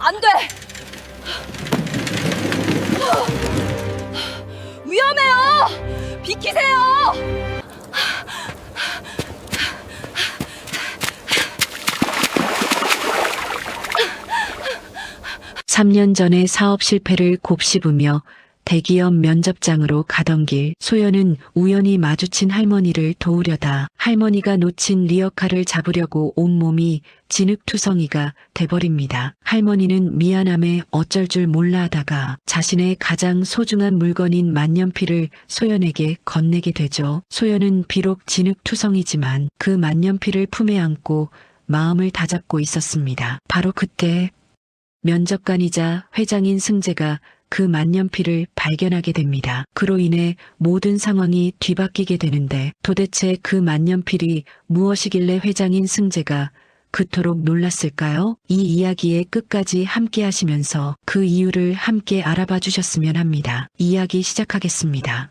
안 돼! 위험해요! 비키세요! 3년 전에 사업 실패를 곱씹으며 대기업 면접장으로 가던 길, 소연은 우연히 마주친 할머니를 도우려다 할머니가 놓친 리어카를 잡으려고 온몸이 진흙투성이가 돼버립니다. 할머니는 미안함에 어쩔 줄 몰라 하다가 자신의 가장 소중한 물건인 만년필을 소연에게 건네게 되죠. 소연은 비록 진흙투성이지만 그 만년필을 품에 안고 마음을 다잡고 있었습니다. 바로 그때 면접관이자 회장인 승재가 그 만년필을 발견하게 됩니다. 그로 인해 모든 상황이 뒤바뀌게 되는데 도대체 그 만년필이 무엇이길래 회장인 승재가 그토록 놀랐을까요? 이 이야기의 끝까지 함께 하시면서 그 이유를 함께 알아봐 주셨으면 합니다. 이야기 시작하겠습니다.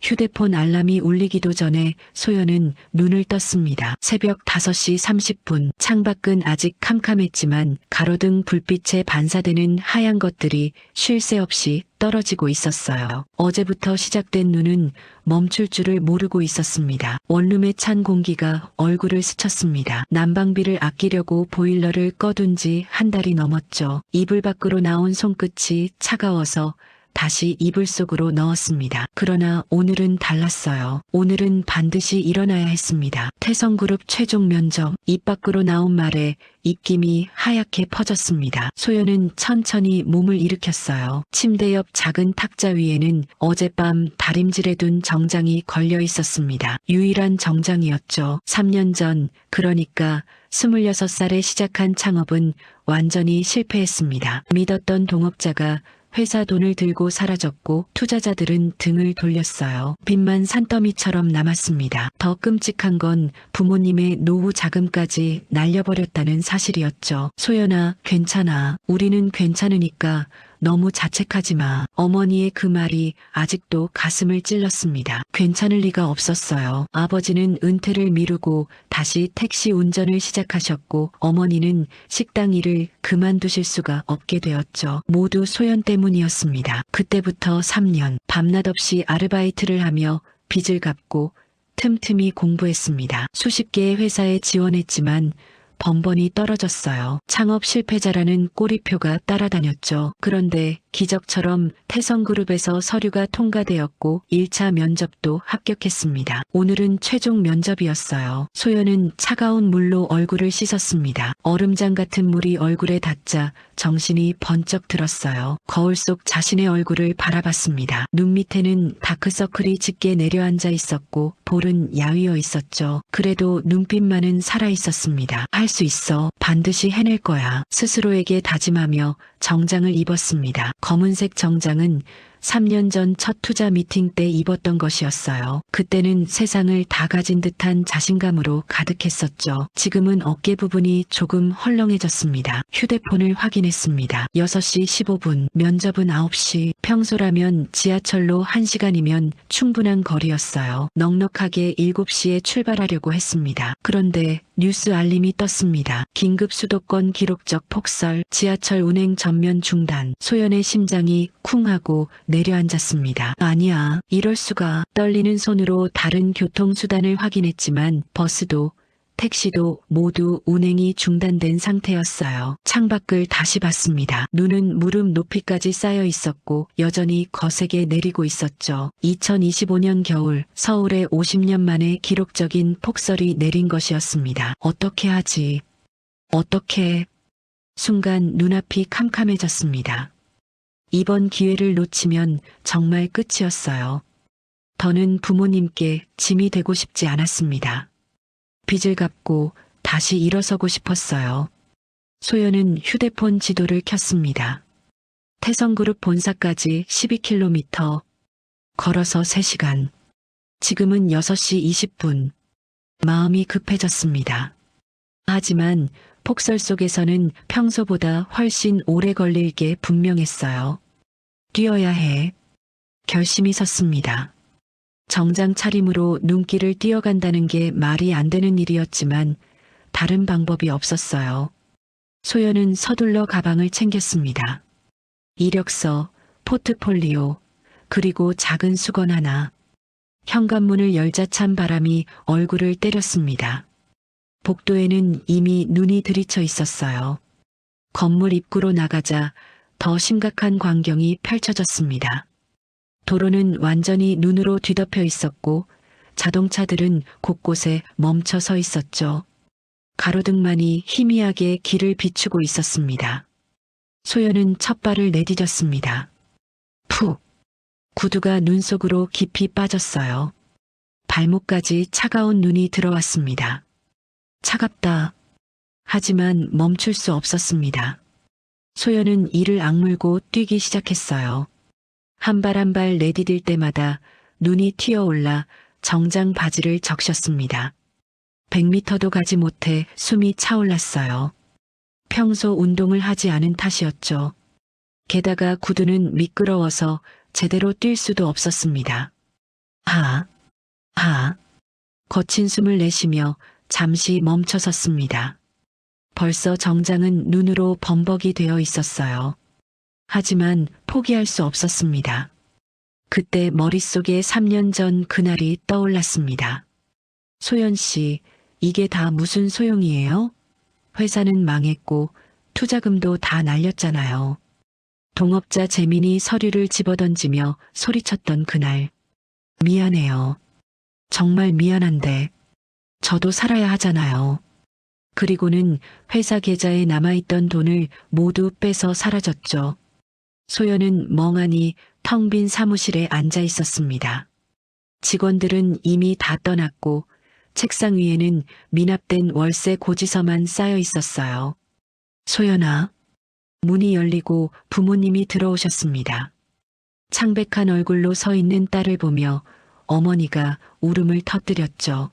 휴대폰 알람이 울리기도 전에 소연은 눈을 떴습니다. 새벽 5시 30분, 창밖은 아직 캄캄했지만 가로등 불빛에 반사되는 하얀 것들이 쉴 새 없이 떨어지고 있었어요. 어제부터 시작된 눈은 멈출 줄을 모르고 있었습니다. 원룸의 찬 공기가 얼굴을 스쳤습니다. 난방비를 아끼려고 보일러를 꺼둔 지 한 달이 넘었죠. 이불 밖으로 나온 손끝이 차가워서 다시 이불 속으로 넣었습니다. 그러나 오늘은 달랐어요. 오늘은 반드시 일어나야 했습니다. 태성그룹 최종 면접. 입 밖으로 나온 말에 입김이 하얗게 퍼졌습니다. 소연은 천천히 몸을 일으켰어요. 침대 옆 작은 탁자 위에는 어젯밤 다림질해 둔 정장이 걸려 있었습니다. 유일한 정장이었죠. 3년 전, 그러니까 26살에 시작한 창업은 완전히 실패했습니다. 믿었던 동업자가 회사 돈을 들고 사라졌고 투자자들은 등을 돌렸어요. 빚만 산더미처럼 남았습니다. 더 끔찍한 건 부모님의 노후 자금까지 날려버렸다는 사실이었죠. 소연아, 괜찮아. 우리는 괜찮으니까 너무 자책하지 마. 어머니의 그 말이 아직도 가슴을 찔렀습니다. 괜찮을 리가 없었어요. 아버지는 은퇴를 미루고 다시 택시 운전을 시작하셨고 어머니는 식당 일을 그만두실 수가 없게 되었죠. 모두 소연 때문이었습니다. 그때부터 3년 밤낮 없이 아르바이트를 하며 빚을 갚고 틈틈이 공부했습니다. 수십 개의 회사에 지원했지만 번번이 떨어졌어요. 창업 실패자라는 꼬리표가 따라다녔죠. 그런데 기적처럼 태성그룹에서 서류가 통과되었고 1차 면접도 합격했습니다. 오늘은 최종 면접이었어요. 소연은 차가운 물로 얼굴을 씻었습니다. 얼음장 같은 물이 얼굴에 닿자 정신이 번쩍 들었어요. 거울 속 자신의 얼굴을 바라봤습니다. 눈 밑에는 다크서클이 짙게 내려앉아 있었고 볼은 야위어 있었죠. 그래도 눈빛만은 살아있었습니다. 할 수 있어. 반드시 해낼 거야. 스스로에게 다짐하며 정장을 입었습니다. 검은색 정장은 3년 전 첫 투자 미팅 때 입었던 것이었어요. 그때는 세상을 다 가진 듯한 자신감으로 가득했었죠. 지금은 어깨 부분이 조금 헐렁해졌습니다. 휴대폰을 확인했습니다. 6시 15분, 면접은 9시. 평소라면 지하철로 1시간이면 충분한 거리였어요. 넉넉하게 7시에 출발하려고 했습니다. 그런데 뉴스 알림이 떴습니다. 긴급 수도권 기록적 폭설, 지하철 운행 전면 중단. 소연의 심장이 쿵 하고 내려앉았습니다. 아니야, 이럴 수가. 떨리는 손으로 다른 교통수단을 확인했지만 버스도 택시도 모두 운행이 중단된 상태였어요. 창밖을 다시 봤습니다. 눈은 무릎 높이까지 쌓여 있었고 여전히 거세게 내리고 있었죠. 2025년 겨울 서울에 50년 만에 기록적인 폭설이 내린 것이었습니다. 어떻게 하지? 어떻게? 순간 눈앞이 캄캄해졌습니다. 이번 기회를 놓치면 정말 끝이었어요. 더는 부모님께 짐이 되고 싶지 않았습니다. 빚을 갚고 다시 일어서고 싶었어요. 소연은 휴대폰 지도를 켰습니다. 태성그룹 본사까지 12km, 걸어서 3시간. 지금은 6시 20분. 마음이 급해졌습니다. 하지만 폭설 속에서는 평소보다 훨씬 오래 걸릴 게 분명했어요. 뛰어야 해. 결심이 섰습니다. 정장 차림으로 눈길을 뛰어간다는 게 말이 안 되는 일이었지만 다른 방법이 없었어요. 소연은 서둘러 가방을 챙겼습니다. 이력서, 포트폴리오, 그리고 작은 수건 하나. 현관문을 열자 찬 바람이 얼굴을 때렸습니다. 복도에는 이미 눈이 들이쳐 있었어요. 건물 입구로 나가자 더 심각한 광경이 펼쳐졌습니다. 도로는 완전히 눈으로 뒤덮여 있었고 자동차들은 곳곳에 멈춰 서 있었죠. 가로등만이 희미하게 길을 비추고 있었습니다. 소연은 첫 발을 내디뎠습니다. 푹! 구두가 눈 속으로 깊이 빠졌어요. 발목까지 차가운 눈이 들어왔습니다. 차갑다. 하지만 멈출 수 없었습니다. 소연은 이를 악물고 뛰기 시작했어요. 한 발 한 발 내디딜 때마다 눈이 튀어올라 정장 바지를 적셨습니다. 100m도 가지 못해 숨이 차올랐어요. 평소 운동을 하지 않은 탓이었죠. 게다가 구두는 미끄러워서 제대로 뛸 수도 없었습니다. 거친 숨을 내쉬며 잠시 멈춰 섰습니다. 벌써 정장은 눈으로 범벅이 되어 있었어요. 하지만 포기할 수 없었습니다. 그때 머릿속에 3년 전 그날이 떠올랐습니다. 소연 씨, 이게 다 무슨 소용이에요? 회사는 망했고 투자금도 다 날렸잖아요. 동업자 재민이 서류를 집어던지며 소리쳤던 그날. 미안해요. 정말 미안한데 저도 살아야 하잖아요. 그리고는 회사 계좌에 남아있던 돈을 모두 빼서 사라졌죠. 소연은 멍하니 텅 빈 사무실에 앉아 있었습니다. 직원들은 이미 다 떠났고 책상 위에는 미납된 월세 고지서만 쌓여 있었어요. 소연아. 문이 열리고 부모님이 들어오셨습니다. 창백한 얼굴로 서 있는 딸을 보며 어머니가 울음을 터뜨렸죠.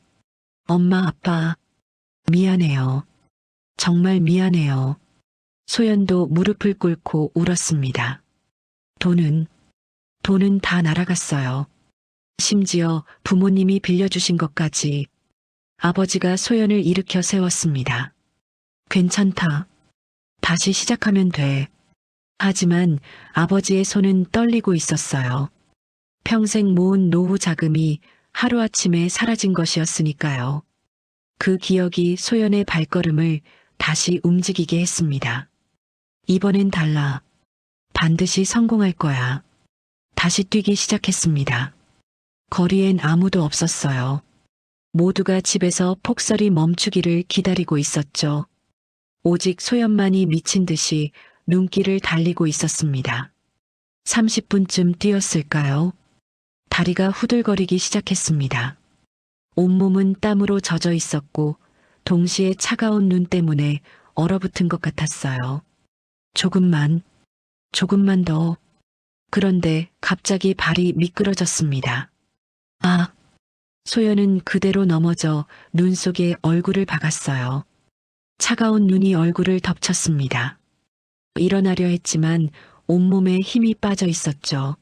엄마, 아빠, 미안해요. 정말 미안해요. 소연도 무릎을 꿇고 울었습니다. 돈은 다 날아갔어요. 심지어 부모님이 빌려주신 것까지. 아버지가 소연을 일으켜 세웠습니다. 괜찮다. 다시 시작하면 돼. 하지만 아버지의 손은 떨리고 있었어요. 평생 모은 노후 자금이 하루아침에 사라진 것이었으니까요. 그 기억이 소연의 발걸음을 다시 움직이게 했습니다. 이번엔 달라. 반드시 성공할 거야. 다시 뛰기 시작했습니다. 거리엔 아무도 없었어요. 모두가 집에서 폭설이 멈추기를 기다리고 있었죠. 오직 소연만이 미친 듯이 눈길을 달리고 있었습니다. 30분쯤 뛰었을까요? 다리가 후들거리기 시작했습니다. 온몸은 땀으로 젖어 있었고 동시에 차가운 눈 때문에 얼어붙은 것 같았어요. 조금만 더. 그런데 갑자기 발이 미끄러졌습니다. 소연은 그대로 넘어져 눈 속에 얼굴을 박았어요. 차가운 눈이 얼굴을 덮쳤습니다. 일어나려 했지만 온몸에 힘이 빠져 있었죠.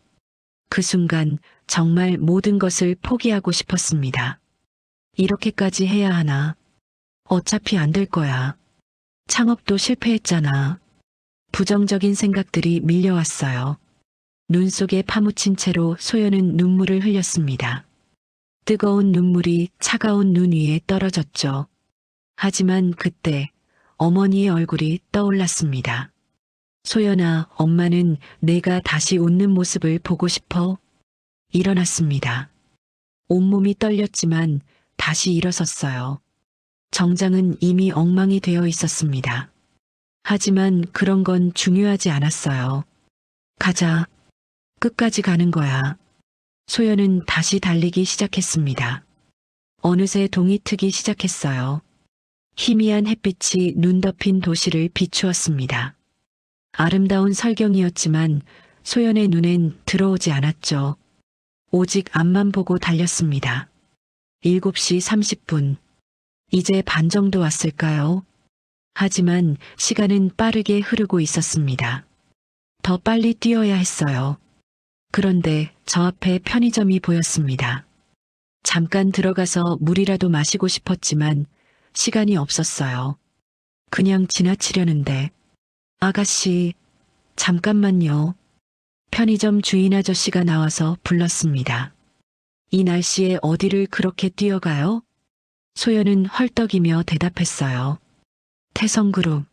그 순간 정말 모든 것을 포기하고 싶었습니다. 이렇게까지 해야 하나? 어차피 안 될 거야. 창업도 실패했잖아. 부정적인 생각들이 밀려왔어요. 눈 속에 파묻힌 채로 소연은 눈물을 흘렸습니다. 뜨거운 눈물이 차가운 눈 위에 떨어졌죠. 하지만 그때 어머니의 얼굴이 떠올랐습니다. 소연아, 엄마는 내가 다시 웃는 모습을 보고 싶어. 일어났습니다. 온몸이 떨렸지만 다시 일어섰어요. 정장은 이미 엉망이 되어 있었습니다. 하지만 그런 건 중요하지 않았어요. 가자. 끝까지 가는 거야. 소연은 다시 달리기 시작했습니다. 어느새 동이 트기 시작했어요. 희미한 햇빛이 눈 덮인 도시를 비추었습니다. 아름다운 설경이었지만 소연의 눈엔 들어오지 않았죠. 오직 앞만 보고 달렸습니다. 7시 30분. 이제 반 정도 왔을까요? 하지만 시간은 빠르게 흐르고 있었습니다. 더 빨리 뛰어야 했어요. 그런데 저 앞에 편의점이 보였습니다. 잠깐 들어가서 물이라도 마시고 싶었지만 시간이 없었어요. 그냥 지나치려는데. 아가씨, 잠깐만요. 편의점 주인 아저씨가 나와서 불렀습니다. 이 날씨에 어디를 그렇게 뛰어가요? 소연은 헐떡이며 대답했어요. 태성그룹.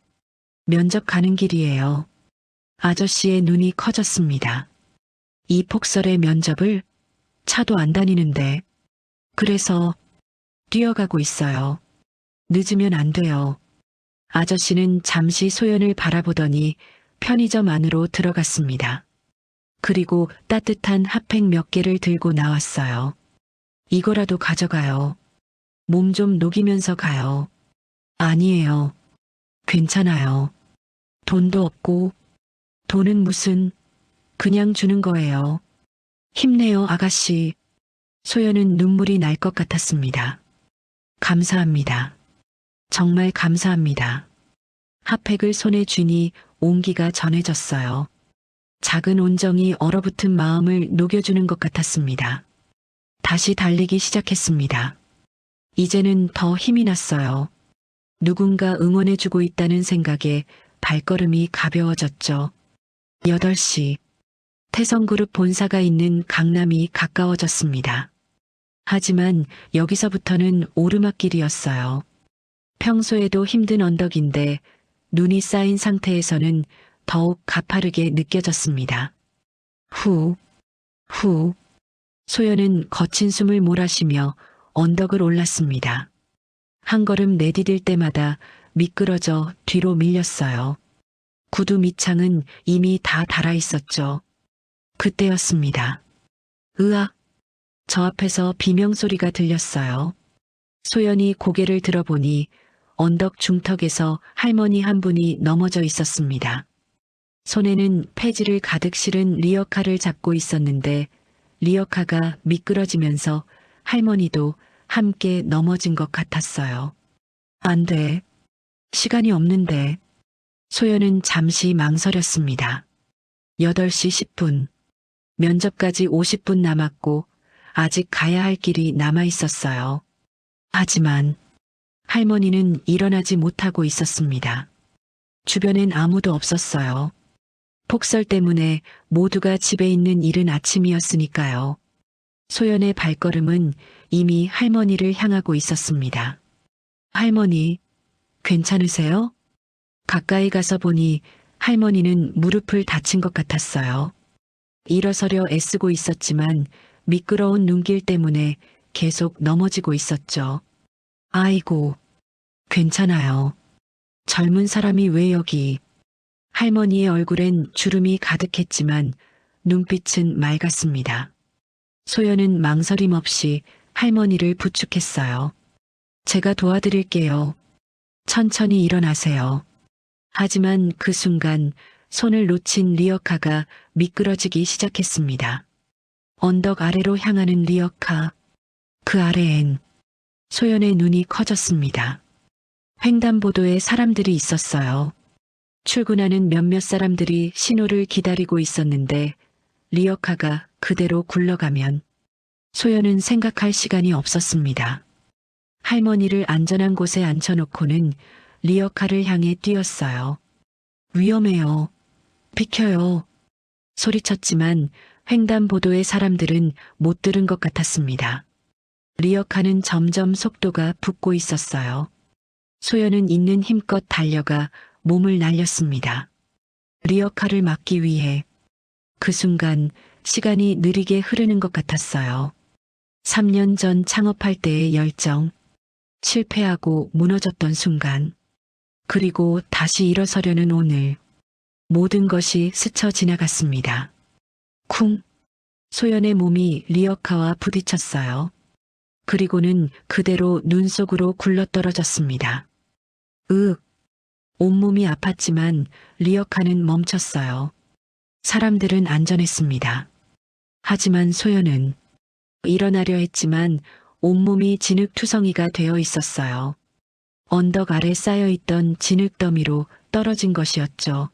면접 가는 길이에요. 아저씨의 눈이 커졌습니다. 이 폭설의 면접을? 차도 안 다니는데. 그래서 뛰어가고 있어요. 늦으면 안 돼요. 아저씨는 잠시 소연을 바라보더니 편의점 안으로 들어갔습니다. 그리고 따뜻한 핫팩 몇 개를 들고 나왔어요. 이거라도 가져가요. 몸 좀 녹이면서 가요. 아니에요. 괜찮아요. 돈도 없고. 돈은 무슨. 그냥 주는 거예요. 힘내요, 아가씨. 소연은 눈물이 날 것 같았습니다. 감사합니다. 정말 감사합니다. 핫팩을 손에 쥐니 온기가 전해졌어요. 작은 온정이 얼어붙은 마음을 녹여주는 것 같았습니다. 다시 달리기 시작했습니다. 이제는 더 힘이 났어요. 누군가 응원해주고 있다는 생각에 발걸음이 가벼워졌죠. 8시. 태성그룹 본사가 있는 강남이 가까워졌습니다. 하지만 여기서부터는 오르막길이었어요. 평소에도 힘든 언덕인데 눈이 쌓인 상태에서는 더욱 가파르게 느껴졌습니다. 후. 소연은 거친 숨을 몰아쉬며 언덕을 올랐습니다. 한 걸음 내디딜 때마다 미끄러져 뒤로 밀렸어요. 구두 밑창은 이미 다 닳아 있었죠. 그때였습니다. 으악! 저 앞에서 비명소리가 들렸어요. 소연이 고개를 들어보니 언덕 중턱에서 할머니 한 분이 넘어져 있었습니다. 손에는 폐지를 가득 실은 리어카를 잡고 있었는데 리어카가 미끄러지면서 할머니도 함께 넘어진 것 같았어요. 안 돼. 시간이 없는데. 소연은 잠시 망설였습니다. 8시 10분. 면접까지 50분 남았고 아직 가야 할 길이 남아 있었어요. 하지만 할머니는 일어나지 못하고 있었습니다. 주변엔 아무도 없었어요. 폭설 때문에 모두가 집에 있는 이른 아침이었으니까요. 소연의 발걸음은 이미 할머니를 향하고 있었습니다. 할머니, 괜찮으세요? 가까이 가서 보니 할머니는 무릎을 다친 것 같았어요. 일어서려 애쓰고 있었지만 미끄러운 눈길 때문에 계속 넘어지고 있었죠. 아이고, 괜찮아요. 젊은 사람이 왜 여기. 할머니의 얼굴엔 주름이 가득했지만 눈빛은 맑았습니다. 소연은 망설임 없이 할머니를 부축했어요. 제가 도와드릴게요. 천천히 일어나세요. 하지만 그 순간 손을 놓친 리어카가 미끄러지기 시작했습니다. 언덕 아래로 향하는 리어카. 그 아래엔 소연의 눈이 커졌습니다. 횡단보도에 사람들이 있었어요. 출근하는 몇몇 사람들이 신호를 기다리고 있었는데 리어카가 그대로 굴러가면 소연은 생각할 시간이 없었습니다. 할머니를 안전한 곳에 앉혀놓고는 리어카를 향해 뛰었어요. 위험해요. 비켜요. 소리쳤지만 횡단보도의 사람들은 못 들은 것 같았습니다. 리어카는 점점 속도가 붙고 있었어요. 소연은 있는 힘껏 달려가 몸을 날렸습니다. 리어카를 막기 위해. 그 순간 시간이 느리게 흐르는 것 같았어요. 3년 전 창업할 때의 열정, 실패하고 무너졌던 순간, 그리고 다시 일어서려는 오늘, 모든 것이 스쳐 지나갔습니다. 쿵! 소연의 몸이 리어카와 부딪혔어요. 그리고는 그대로 눈 속으로 굴러떨어졌습니다. 으윽! 온몸이 아팠지만 리어카는 멈췄어요. 사람들은 안전했습니다. 하지만 소연은 일어나려 했지만 온몸이 진흙투성이가 되어 있었어요. 언덕 아래 쌓여있던 진흙더미로 떨어진 것이었죠.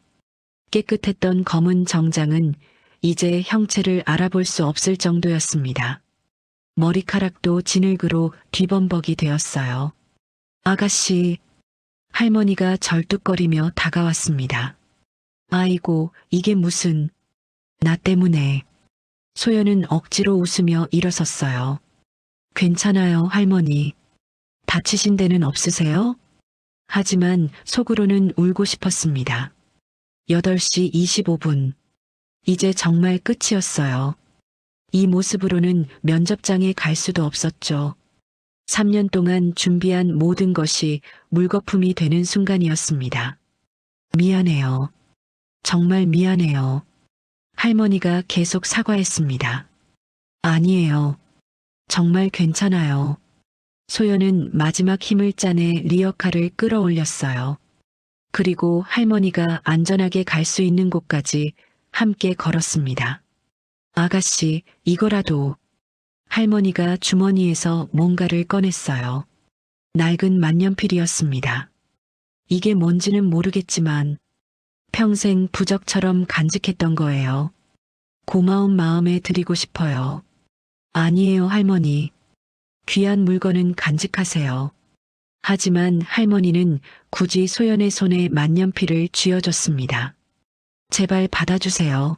깨끗했던 검은 정장은 이제 형체를 알아볼 수 없을 정도였습니다. 머리카락도 진흙으로 뒤범벅이 되었어요. 아가씨, 할머니가 절뚝거리며 다가왔습니다. 아이고, 이게 무슨... 나 때문에... 소연은 억지로 웃으며 일어섰어요. 괜찮아요, 할머니. 다치신 데는 없으세요? 하지만 속으로는 울고 싶었습니다. 8시 25분. 이제 정말 끝이었어요. 이 모습으로는 면접장에 갈 수도 없었죠. 3년 동안 준비한 모든 것이 물거품이 되는 순간이었습니다. 미안해요. 정말 미안해요. 할머니가 계속 사과했습니다. 아니에요. 정말 괜찮아요. 소연은 마지막 힘을 짜내 리어카를 끌어올렸어요. 그리고 할머니가 안전하게 갈 수 있는 곳까지 함께 걸었습니다. 아가씨, 이거라도... 할머니가 주머니에서 뭔가를 꺼냈어요. 낡은 만년필이었습니다. 이게 뭔지는 모르겠지만 평생 부적처럼 간직했던 거예요. 고마운 마음에 드리고 싶어요. 아니에요, 할머니. 귀한 물건은 간직하세요. 하지만 할머니는 굳이 소연의 손에 만년필을 쥐어줬습니다. 제발 받아주세요.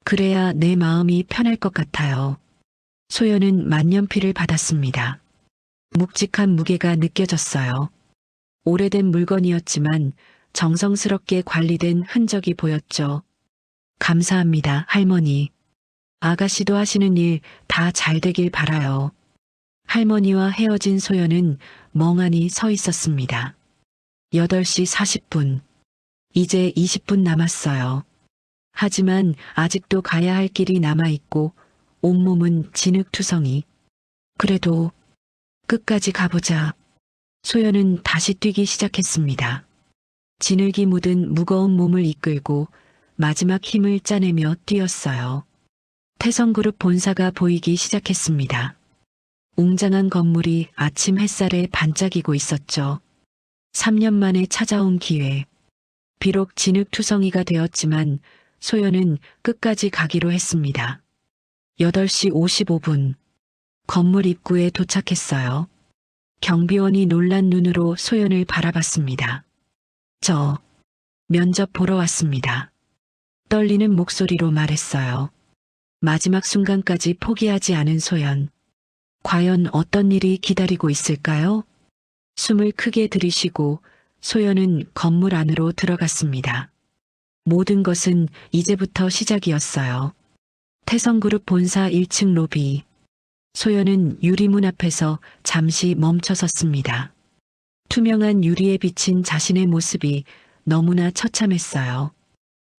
그래야 내 마음이 편할 것 같아요. 소연은 만년필을 받았습니다. 묵직한 무게가 느껴졌어요. 오래된 물건이었지만 정성스럽게 관리된 흔적이 보였죠. 감사합니다, 할머니. 아가씨도 하시는 일 다 잘 되길 바라요. 할머니와 헤어진 소연은 멍하니 서 있었습니다. 8시 40분. 이제 20분 남았어요. 하지만 아직도 가야 할 길이 남아있고 온몸은 진흙투성이. 그래도 끝까지 가보자. 소연은 다시 뛰기 시작했습니다. 진흙이 묻은 무거운 몸을 이끌고 마지막 힘을 짜내며 뛰었어요. 태성그룹 본사가 보이기 시작했습니다. 웅장한 건물이 아침 햇살에 반짝이고 있었죠. 3년 만에 찾아온 기회. 비록 진흙투성이가 되었지만 소연은 끝까지 가기로 했습니다. 8시 55분. 건물 입구에 도착했어요. 경비원이 놀란 눈으로 소연을 바라봤습니다. 저 면접 보러 왔습니다. 떨리는 목소리로 말했어요. 마지막 순간까지 포기하지 않은 소연. 과연 어떤 일이 기다리고 있을까요? 숨을 크게 들이쉬고 소연은 건물 안으로 들어갔습니다. 모든 것은 이제부터 시작이었어요. 태성그룹 본사 1층 로비. 소연은 유리문 앞에서 잠시 멈춰섰습니다. 투명한 유리에 비친 자신의 모습이 너무나 처참했어요.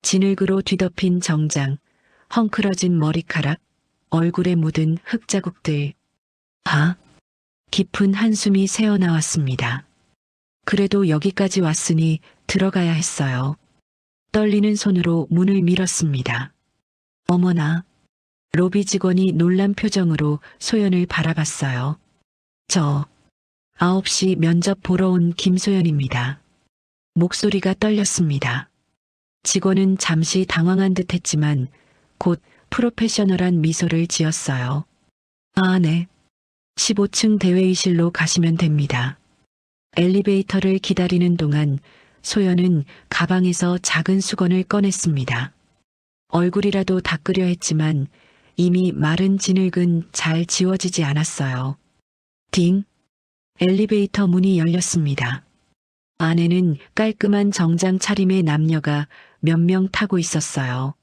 진흙으로 뒤덮인 정장, 헝클어진 머리카락, 얼굴에 묻은 흙자국들. 깊은 한숨이 새어나왔습니다. 그래도 여기까지 왔으니 들어가야 했어요. 떨리는 손으로 문을 밀었습니다. 어머나. 로비 직원이 놀란 표정으로 소연을 바라봤어요. 저 9시 면접 보러 온 김소연입니다. 목소리가 떨렸습니다. 직원은 잠시 당황한 듯 했지만 곧 프로페셔널한 미소를 지었어요. 아, 네. 15층 대회의실로 가시면 됩니다. 엘리베이터를 기다리는 동안 소연은 가방에서 작은 수건을 꺼냈습니다. 얼굴이라도 닦으려 했지만 이미 마른 진흙은 잘 지워지지 않았어요. 딩! 엘리베이터 문이 열렸습니다. 안에는 깔끔한 정장 차림의 남녀가 몇 명 타고 있었어요.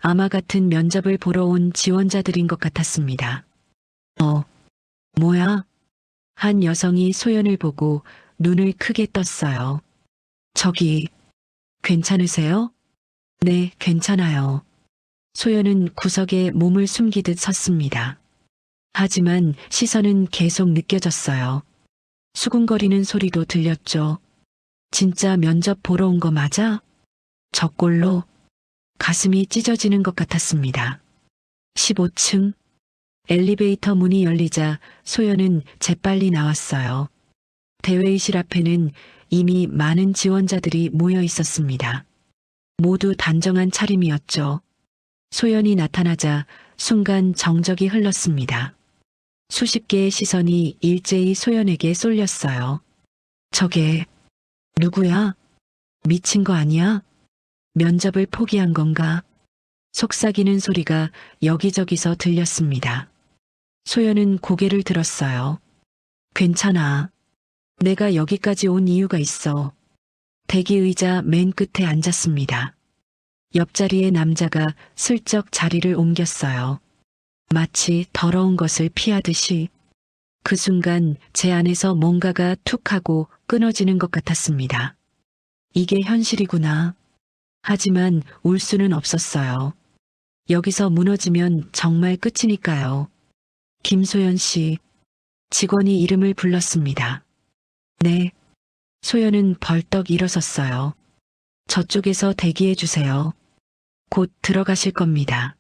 아마 같은 면접을 보러 온 지원자들인 것 같았습니다. 뭐야? 한 여성이 소연을 보고 눈을 크게 떴어요. 저기, 괜찮으세요? 네, 괜찮아요. 소연은 구석에 몸을 숨기듯 섰습니다. 하지만 시선은 계속 느껴졌어요. 수군거리는 소리도 들렸죠. 진짜 면접 보러 온 거 맞아? 저꼴로 가슴이 찢어지는 것 같았습니다. 15층. 엘리베이터 문이 열리자 소연은 재빨리 나왔어요. 대회의실 앞에는 이미 많은 지원자들이 모여 있었습니다. 모두 단정한 차림이었죠. 소연이 나타나자 순간 정적이 흘렀습니다. 수십 개의 시선이 일제히 소연에게 쏠렸어요. 저게 누구야? 미친 거 아니야? 면접을 포기한 건가? 속삭이는 소리가 여기저기서 들렸습니다. 소연은 고개를 들었어요. 괜찮아. 내가 여기까지 온 이유가 있어. 대기 의자 맨 끝에 앉았습니다. 옆자리의 남자가 슬쩍 자리를 옮겼어요. 마치 더러운 것을 피하듯이. 그 순간 제 안에서 뭔가가 툭 하고 끊어지는 것 같았습니다. 이게 현실이구나. 하지만 울 수는 없었어요. 여기서 무너지면 정말 끝이니까요. 김소연 씨. 직원이 이름을 불렀습니다. 네. 소연은 벌떡 일어섰어요. 저쪽에서 대기해 주세요. 곧 들어가실 겁니다.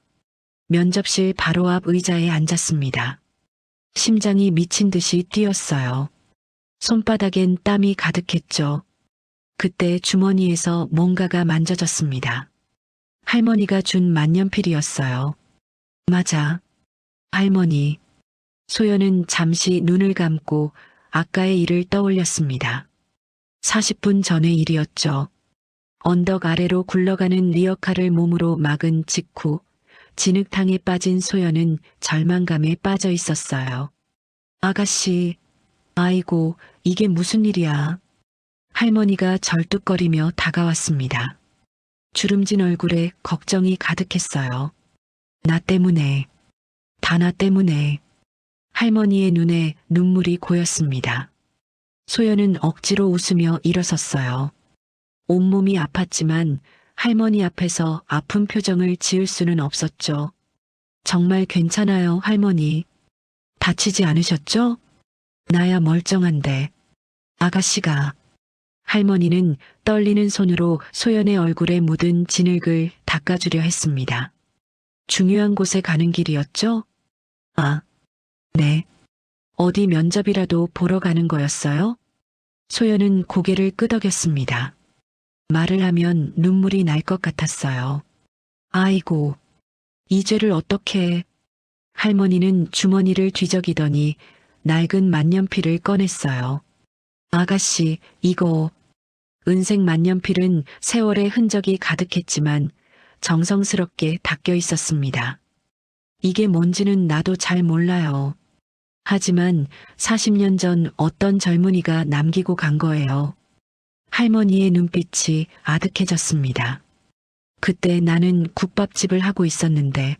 면접실 바로 앞 의자에 앉았습니다. 심장이 미친 듯이 뛰었어요. 손바닥엔 땀이 가득했죠. 그때 주머니에서 뭔가가 만져졌습니다. 할머니가 준 만년필이었어요. 맞아. 할머니. 소연은 잠시 눈을 감고 아까의 일을 떠올렸습니다. 40분 전의 일이었죠. 언덕 아래로 굴러가는 리어카를 몸으로 막은 직후 진흙탕에 빠진 소연은 절망감에 빠져 있었어요. 아가씨, 아이고, 이게 무슨 일이야. 할머니가 절뚝거리며 다가왔습니다. 주름진 얼굴에 걱정이 가득했어요. 나 때문에, 다 나 때문에. 할머니의 눈에 눈물이 고였습니다. 소연은 억지로 웃으며 일어섰어요. 온몸이 아팠지만 할머니 앞에서 아픈 표정을 지을 수는 없었죠. 정말 괜찮아요, 할머니. 다치지 않으셨죠? 나야 멀쩡한데. 아가씨가. 할머니는 떨리는 손으로 소연의 얼굴에 묻은 진흙을 닦아주려 했습니다. 중요한 곳에 가는 길이었죠? 아, 네. 어디 면접이라도 보러 가는 거였어요? 소연은 고개를 끄덕였습니다. 말을 하면 눈물이 날 것 같았어요. 아이고, 이 죄를 어떻게. 할머니는 주머니를 뒤적이더니 낡은 만년필을 꺼냈어요. 아가씨, 이거. 은색 만년필은 세월의 흔적이 가득했지만 정성스럽게 닦여 있었습니다. 이게 뭔지는 나도 잘 몰라요. 하지만 40년 전 어떤 젊은이가 남기고 간 거예요. 할머니의 눈빛이 아득해졌습니다. 그때 나는 국밥집을 하고 있었는데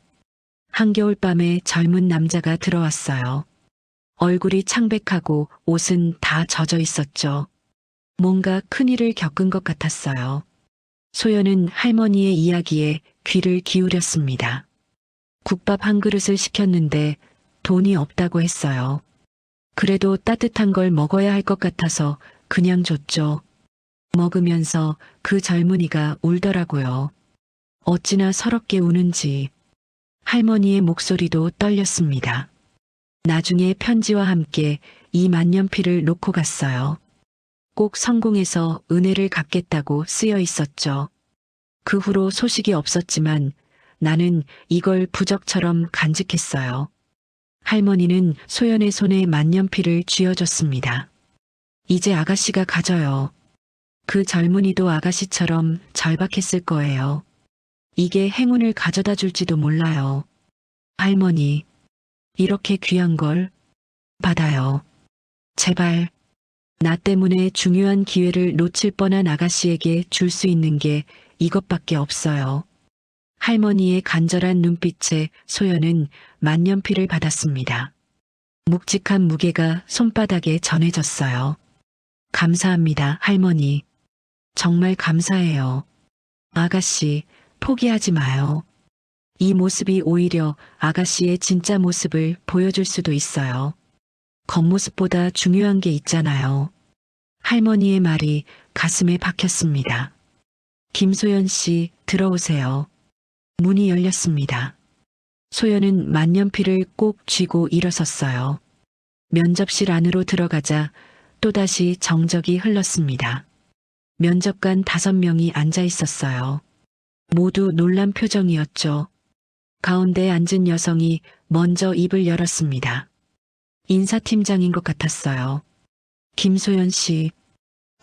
한겨울밤에 젊은 남자가 들어왔어요. 얼굴이 창백하고 옷은 다 젖어 있었죠. 뭔가 큰일을 겪은 것 같았어요. 소연은 할머니의 이야기에 귀를 기울였습니다. 국밥 한 그릇을 시켰는데 돈이 없다고 했어요. 그래도 따뜻한 걸 먹어야 할 것 같아서 그냥 줬죠. 먹으면서 그 젊은이가 울더라고요. 어찌나 서럽게 우는지. 할머니의 목소리도 떨렸습니다. 나중에 편지와 함께 이 만년필을 놓고 갔어요. 꼭 성공해서 은혜를 갚겠다고 쓰여 있었죠. 그 후로 소식이 없었지만 나는 이걸 부적처럼 간직했어요. 할머니는 소연의 손에 만년필을 쥐어줬습니다. 이제 아가씨가 가져요. 그 젊은이도 아가씨처럼 절박했을 거예요. 이게 행운을 가져다 줄지도 몰라요. 할머니, 이렇게 귀한 걸 받아요. 제발. 나 때문에 중요한 기회를 놓칠 뻔한 아가씨에게 줄 수 있는 게 이것밖에 없어요. 할머니의 간절한 눈빛에 소연은 만년필을 받았습니다. 묵직한 무게가 손바닥에 전해졌어요. 감사합니다, 할머니. 정말 감사해요. 아가씨, 포기하지 마요. 이 모습이 오히려 아가씨의 진짜 모습을 보여줄 수도 있어요. 겉모습보다 중요한 게 있잖아요. 할머니의 말이 가슴에 박혔습니다. 김소연 씨, 들어오세요. 문이 열렸습니다. 소연은 만년필을 꼭 쥐고 일어섰어요. 면접실 안으로 들어가자 또다시 정적이 흘렀습니다. 면접관 5명이 앉아 있었어요. 모두 놀란 표정이었죠. 가운데 앉은 여성이 먼저 입을 열었습니다. 인사팀장인 것 같았어요. 김소연 씨,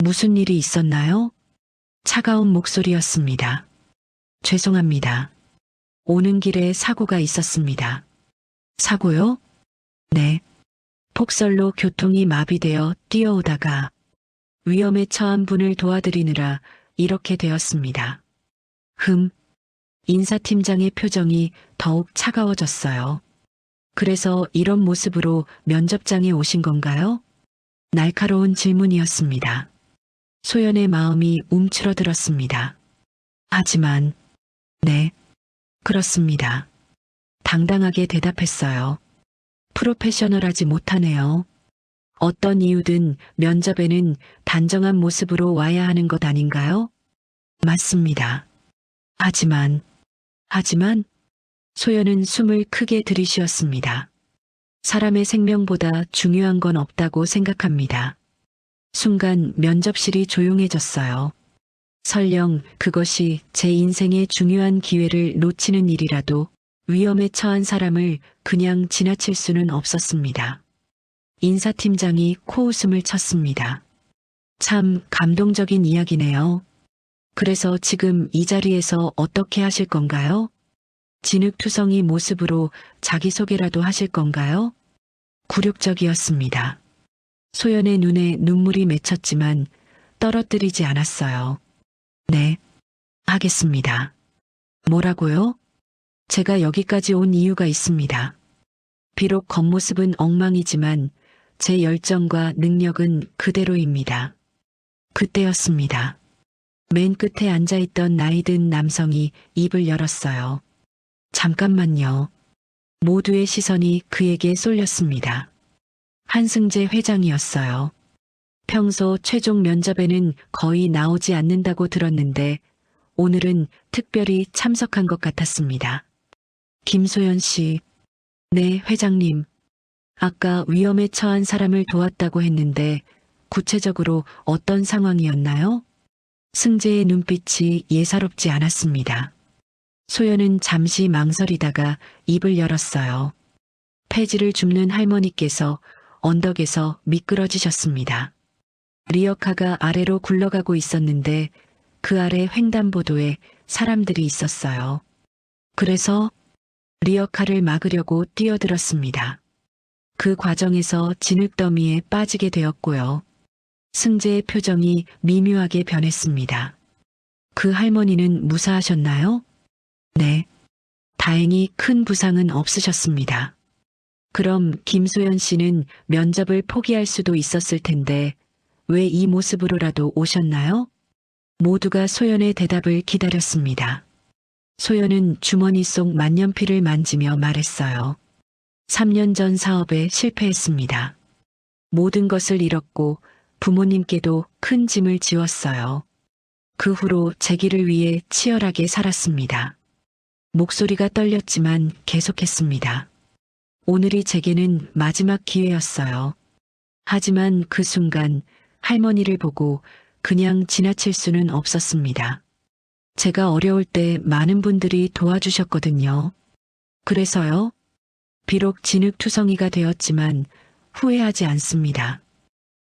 무슨 일이 있었나요? 차가운 목소리였습니다. 죄송합니다. 오는 길에 사고가 있었습니다. 사고요? 네. 폭설로 교통이 마비되어 뛰어오다가 위험에 처한 분을 도와드리느라 이렇게 되었습니다. 인사팀장의 표정이 더욱 차가워졌어요. 그래서 이런 모습으로 면접장에 오신 건가요? 날카로운 질문이었습니다. 소연의 마음이 움츠러들었습니다. 하지만, 네, 그렇습니다. 당당하게 대답했어요. 프로페셔널하지 못하네요. 어떤 이유든 면접에는 단정한 모습으로 와야 하는 것 아닌가요? 맞습니다. 하지만, 소연은 숨을 크게 들이쉬었습니다. 사람의 생명보다 중요한 건 없다고 생각합니다. 순간 면접실이 조용해졌어요. 설령 그것이 제 인생의 중요한 기회를 놓치는 일이라도 위험에 처한 사람을 그냥 지나칠 수는 없었습니다. 인사팀장이 코웃음을 쳤습니다. 참 감동적인 이야기네요. 그래서 지금 이 자리에서 어떻게 하실 건가요? 진흙투성이 모습으로 자기소개라도 하실 건가요? 굴욕적이었습니다. 소연의 눈에 눈물이 맺혔지만 떨어뜨리지 않았어요. 네, 하겠습니다. 뭐라고요? 제가 여기까지 온 이유가 있습니다. 비록 겉모습은 엉망이지만 제 열정과 능력은 그대로입니다. 그때였습니다. 맨 끝에 앉아있던 나이든 남성이 입을 열었어요. 잠깐만요. 모두의 시선이 그에게 쏠렸습니다. 한승재 회장이었어요. 평소 최종 면접에는 거의 나오지 않는다고 들었는데 오늘은 특별히 참석한 것 같았습니다. 김소연 씨. 네, 회장님. 아까 위험에 처한 사람을 도왔다고 했는데 구체적으로 어떤 상황이었나요? 승재의 눈빛이 예사롭지 않았습니다. 소연은 잠시 망설이다가 입을 열었어요. 폐지를 줍는 할머니께서 언덕에서 미끄러지셨습니다. 리어카가 아래로 굴러가고 있었는데 그 아래 횡단보도에 사람들이 있었어요. 그래서 리어카를 막으려고 뛰어들었습니다. 그 과정에서 진흙더미에 빠지게 되었고요. 승재의 표정이 미묘하게 변했습니다. 그 할머니는 무사하셨나요? 네. 다행히 큰 부상은 없으셨습니다. 그럼 김소연 씨는 면접을 포기할 수도 있었을 텐데 왜 이 모습으로라도 오셨나요? 모두가 소연의 대답을 기다렸습니다. 소연은 주머니 속 만년필을 만지며 말했어요. 3년 전 사업에 실패했습니다. 모든 것을 잃었고 부모님께도 큰 짐을 지웠어요. 그 후로 제 길을 위해 치열하게 살았습니다. 목소리가 떨렸지만 계속했습니다. 오늘이 제게는 마지막 기회였어요. 하지만 그 순간 할머니를 보고 그냥 지나칠 수는 없었습니다. 제가 어려울 때 많은 분들이 도와주셨거든요. 그래서요? 비록 진흙투성이가 되었지만 후회하지 않습니다.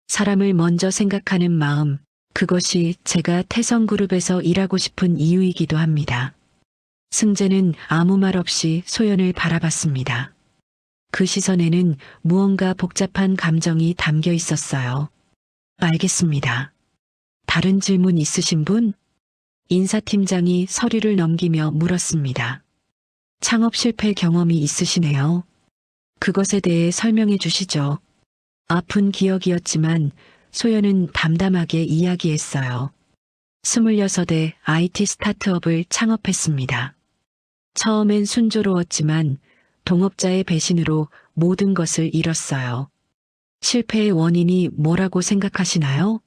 사람을 먼저 생각하는 마음, 그것이 제가 태성그룹에서 일하고 싶은 이유이기도 합니다. 승재는 아무 말 없이 소연을 바라봤습니다. 그 시선에는 무언가 복잡한 감정이 담겨 있었어요. 알겠습니다. 다른 질문 있으신 분? 인사팀장이 서류를 넘기며 물었습니다. 창업 실패 경험이 있으시네요. 그것에 대해 설명해 주시죠. 아픈 기억이었지만 소연은 담담하게 이야기했어요. 26의 IT 스타트업을 창업했습니다. 처음엔 순조로웠지만 동업자의 배신으로 모든 것을 잃었어요. 실패의 원인이 뭐라고 생각하시나요?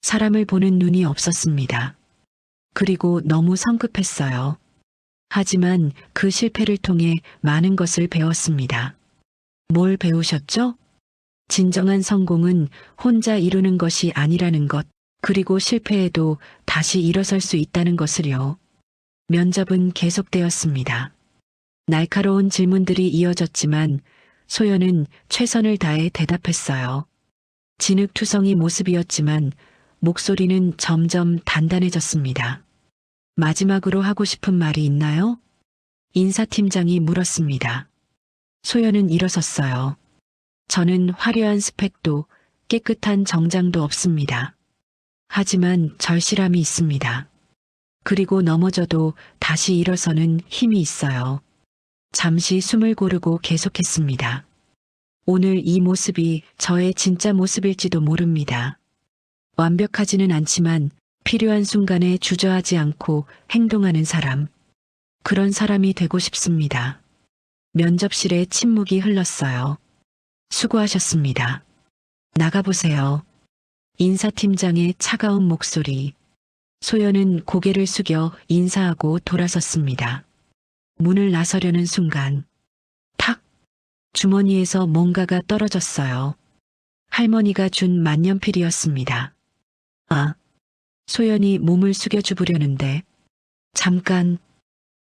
사람을 보는 눈이 없었습니다. 그리고 너무 성급했어요. 하지만 그 실패를 통해 많은 것을 배웠습니다. 뭘 배우셨죠? 진정한 성공은 혼자 이루는 것이 아니라는 것, 그리고 실패해도 다시 일어설 수 있다는 것을요. 면접은 계속되었습니다. 날카로운 질문들이 이어졌지만 소연은 최선을 다해 대답했어요. 진흙투성이 모습이었지만 목소리는 점점 단단해졌습니다. 마지막으로 하고 싶은 말이 있나요? 인사팀장이 물었습니다. 소연은 일어섰어요. 저는 화려한 스펙도 깨끗한 정장도 없습니다. 하지만 절실함이 있습니다. 그리고 넘어져도 다시 일어서는 힘이 있어요. 잠시 숨을 고르고 계속했습니다. 오늘 이 모습이 저의 진짜 모습일지도 모릅니다. 완벽하지는 않지만 필요한 순간에 주저하지 않고 행동하는 사람. 그런 사람이 되고 싶습니다. 면접실에 침묵이 흘렀어요. 수고하셨습니다. 나가보세요. 인사팀장의 차가운 목소리. 소연은 고개를 숙여 인사하고 돌아섰습니다. 문을 나서려는 순간 탁! 주머니에서 뭔가가 떨어졌어요. 할머니가 준 만년필이었습니다. 아! 소연이 몸을 숙여주부려는데 잠깐!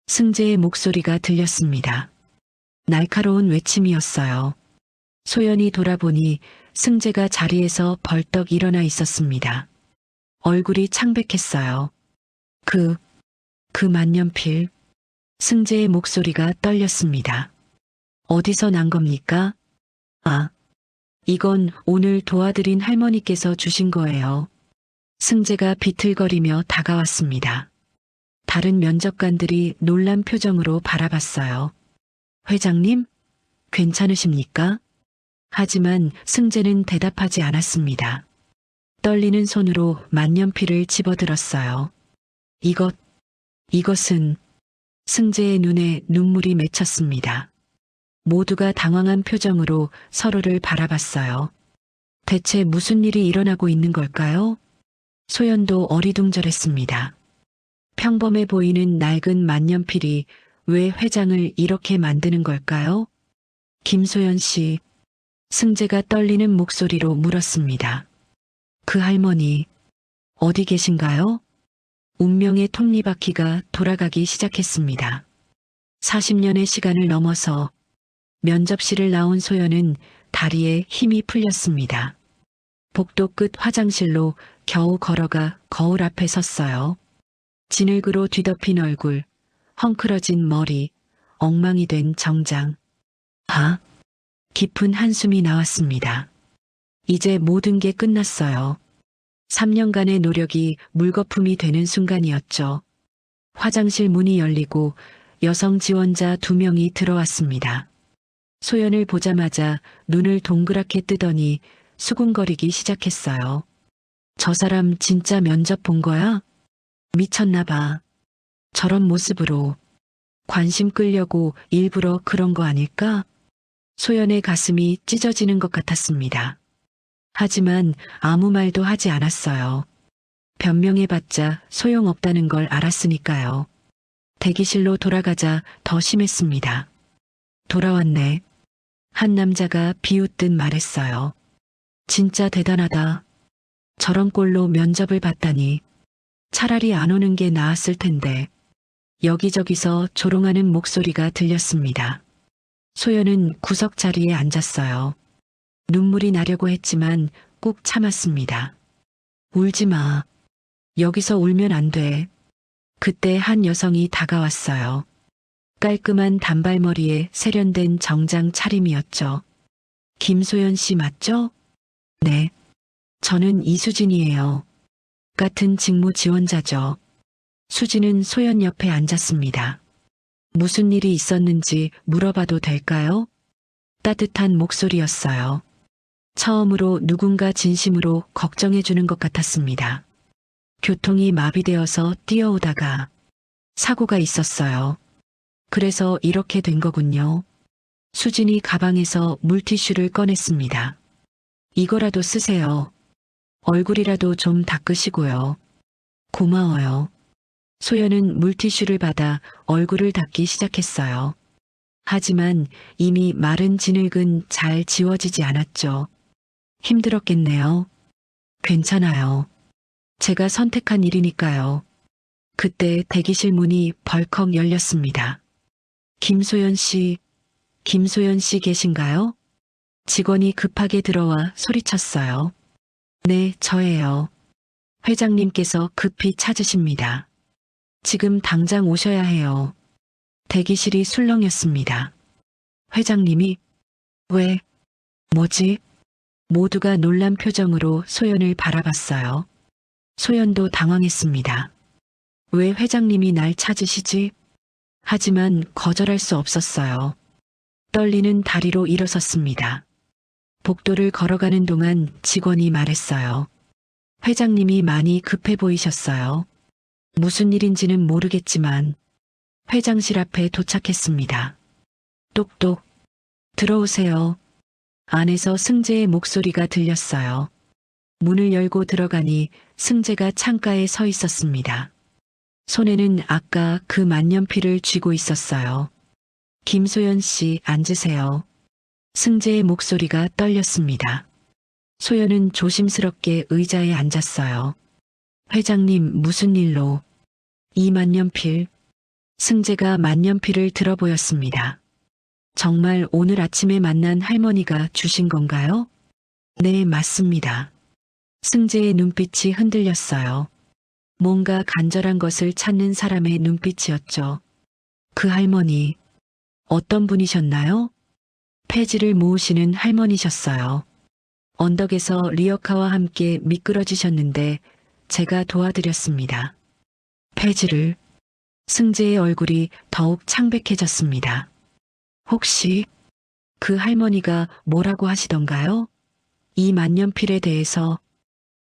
승재의 목소리가 들렸습니다. 날카로운 외침이었어요. 소연이 돌아보니 승재가 자리에서 벌떡 일어나 있었습니다. 얼굴이 창백했어요. 그 만년필. 승재의 목소리가 떨렸습니다. 어디서 난 겁니까? 아, 이건 오늘 도와드린 할머니께서 주신 거예요. 승재가 비틀거리며 다가왔습니다. 다른 면접관들이 놀란 표정으로 바라봤어요. 회장님, 괜찮으십니까? 하지만 승재는 대답하지 않았습니다. 떨리는 손으로 만년필을 집어들었어요. 이것은 승재의 눈에 눈물이 맺혔습니다. 모두가 당황한 표정으로 서로를 바라봤어요. 대체 무슨 일이 일어나고 있는 걸까요? 소연도 어리둥절했습니다. 평범해 보이는 낡은 만년필이 왜 회장을 이렇게 만드는 걸까요? 김소연 씨, 승재가 떨리는 목소리로 물었습니다. 그 할머니, 어디 계신가요? 운명의 톱니바퀴가 돌아가기 시작했습니다. 40년의 시간을 넘어서 면접실을 나온 소연은 다리에 힘이 풀렸습니다. 복도 끝 화장실로 겨우 걸어가 거울 앞에 섰어요. 진흙으로 뒤덮인 얼굴, 헝클어진 머리, 엉망이 된 정장. 깊은 한숨이 나왔습니다. 이제 모든 게 끝났어요. 3년간의 노력이 물거품이 되는 순간이었죠. 화장실 문이 열리고 여성 지원자 2명이 들어왔습니다. 소연을 보자마자 눈을 동그랗게 뜨더니 수군거리기 시작했어요. 저 사람 진짜 면접 본 거야? 미쳤나 봐. 저런 모습으로 관심 끌려고 일부러 그런 거 아닐까? 소연의 가슴이 찢어지는 것 같았습니다. 하지만 아무 말도 하지 않았어요. 변명해봤자 소용없다는 걸 알았으니까요. 대기실로 돌아가자 더 심했습니다. 돌아왔네. 한 남자가 비웃듯 말했어요. 진짜 대단하다. 저런 꼴로 면접을 봤다니. 차라리 안 오는 게 나았을 텐데. 여기저기서 조롱하는 목소리가 들렸습니다. 소연은 구석 자리에 앉았어요. 눈물이 나려고 했지만 꾹 참았습니다. 울지 마. 여기서 울면 안 돼. 그때 한 여성이 다가왔어요. 깔끔한 단발머리에 세련된 정장 차림이었죠. 김소연 씨 맞죠? 네. 저는 이수진이에요. 같은 직무 지원자죠. 수진은 소연 옆에 앉았습니다. 무슨 일이 있었는지 물어봐도 될까요? 따뜻한 목소리였어요. 처음으로 누군가 진심으로 걱정해주는 것 같았습니다. 교통이 마비되어서 뛰어오다가 사고가 있었어요. 그래서 이렇게 된 거군요. 수진이 가방에서 물티슈를 꺼냈습니다. 이거라도 쓰세요. 얼굴이라도 좀 닦으시고요. 고마워요. 소연은 물티슈를 받아 얼굴을 닦기 시작했어요. 하지만 이미 마른 진흙은 잘 지워지지 않았죠. 힘들었겠네요. 괜찮아요. 제가 선택한 일이니까요. 그때 대기실 문이 벌컥 열렸습니다. 김소연 씨 계신가요? 직원이 급하게 들어와 소리쳤어요. 네, 저예요. 회장님께서 급히 찾으십니다. 지금 당장 오셔야 해요. 대기실이 술렁였습니다. 회장님이 왜? 뭐지? 모두가 놀란 표정으로 소연을 바라봤어요. 소연도 당황했습니다. 왜 회장님이 날 찾으시지? 하지만 거절할 수 없었어요. 떨리는 다리로 일어섰습니다. 복도를 걸어가는 동안 직원이 말했어요. 회장님이 많이 급해 보이셨어요. 무슨 일인지는 모르겠지만 회장실 앞에 도착했습니다. 똑똑. 들어오세요. 안에서 승재의 목소리가 들렸어요. 문을 열고 들어가니 승재가 창가에 서 있었습니다. 손에는 아까 그 만년필을 쥐고 있었어요. 김소연 씨, 앉으세요. 승재의 목소리가 떨렸습니다. 소연은 조심스럽게 의자에 앉았어요. 회장님, 무슨 일로? 이 만년필. 승재가 만년필을 들어 보였습니다. 정말 오늘 아침에 만난 할머니가 주신 건가요? 네, 맞습니다. 승재의 눈빛이 흔들렸어요. 뭔가 간절한 것을 찾는 사람의 눈빛이었죠. 그 할머니, 어떤 분이셨나요? 폐지를 모으시는 할머니셨어요. 언덕에서 리어카와 함께 미끄러지셨는데 제가 도와드렸습니다. 폐지를. 승재의 얼굴이 더욱 창백해졌습니다. 혹시 그 할머니가 뭐라고 하시던가요? 이 만년필에 대해서.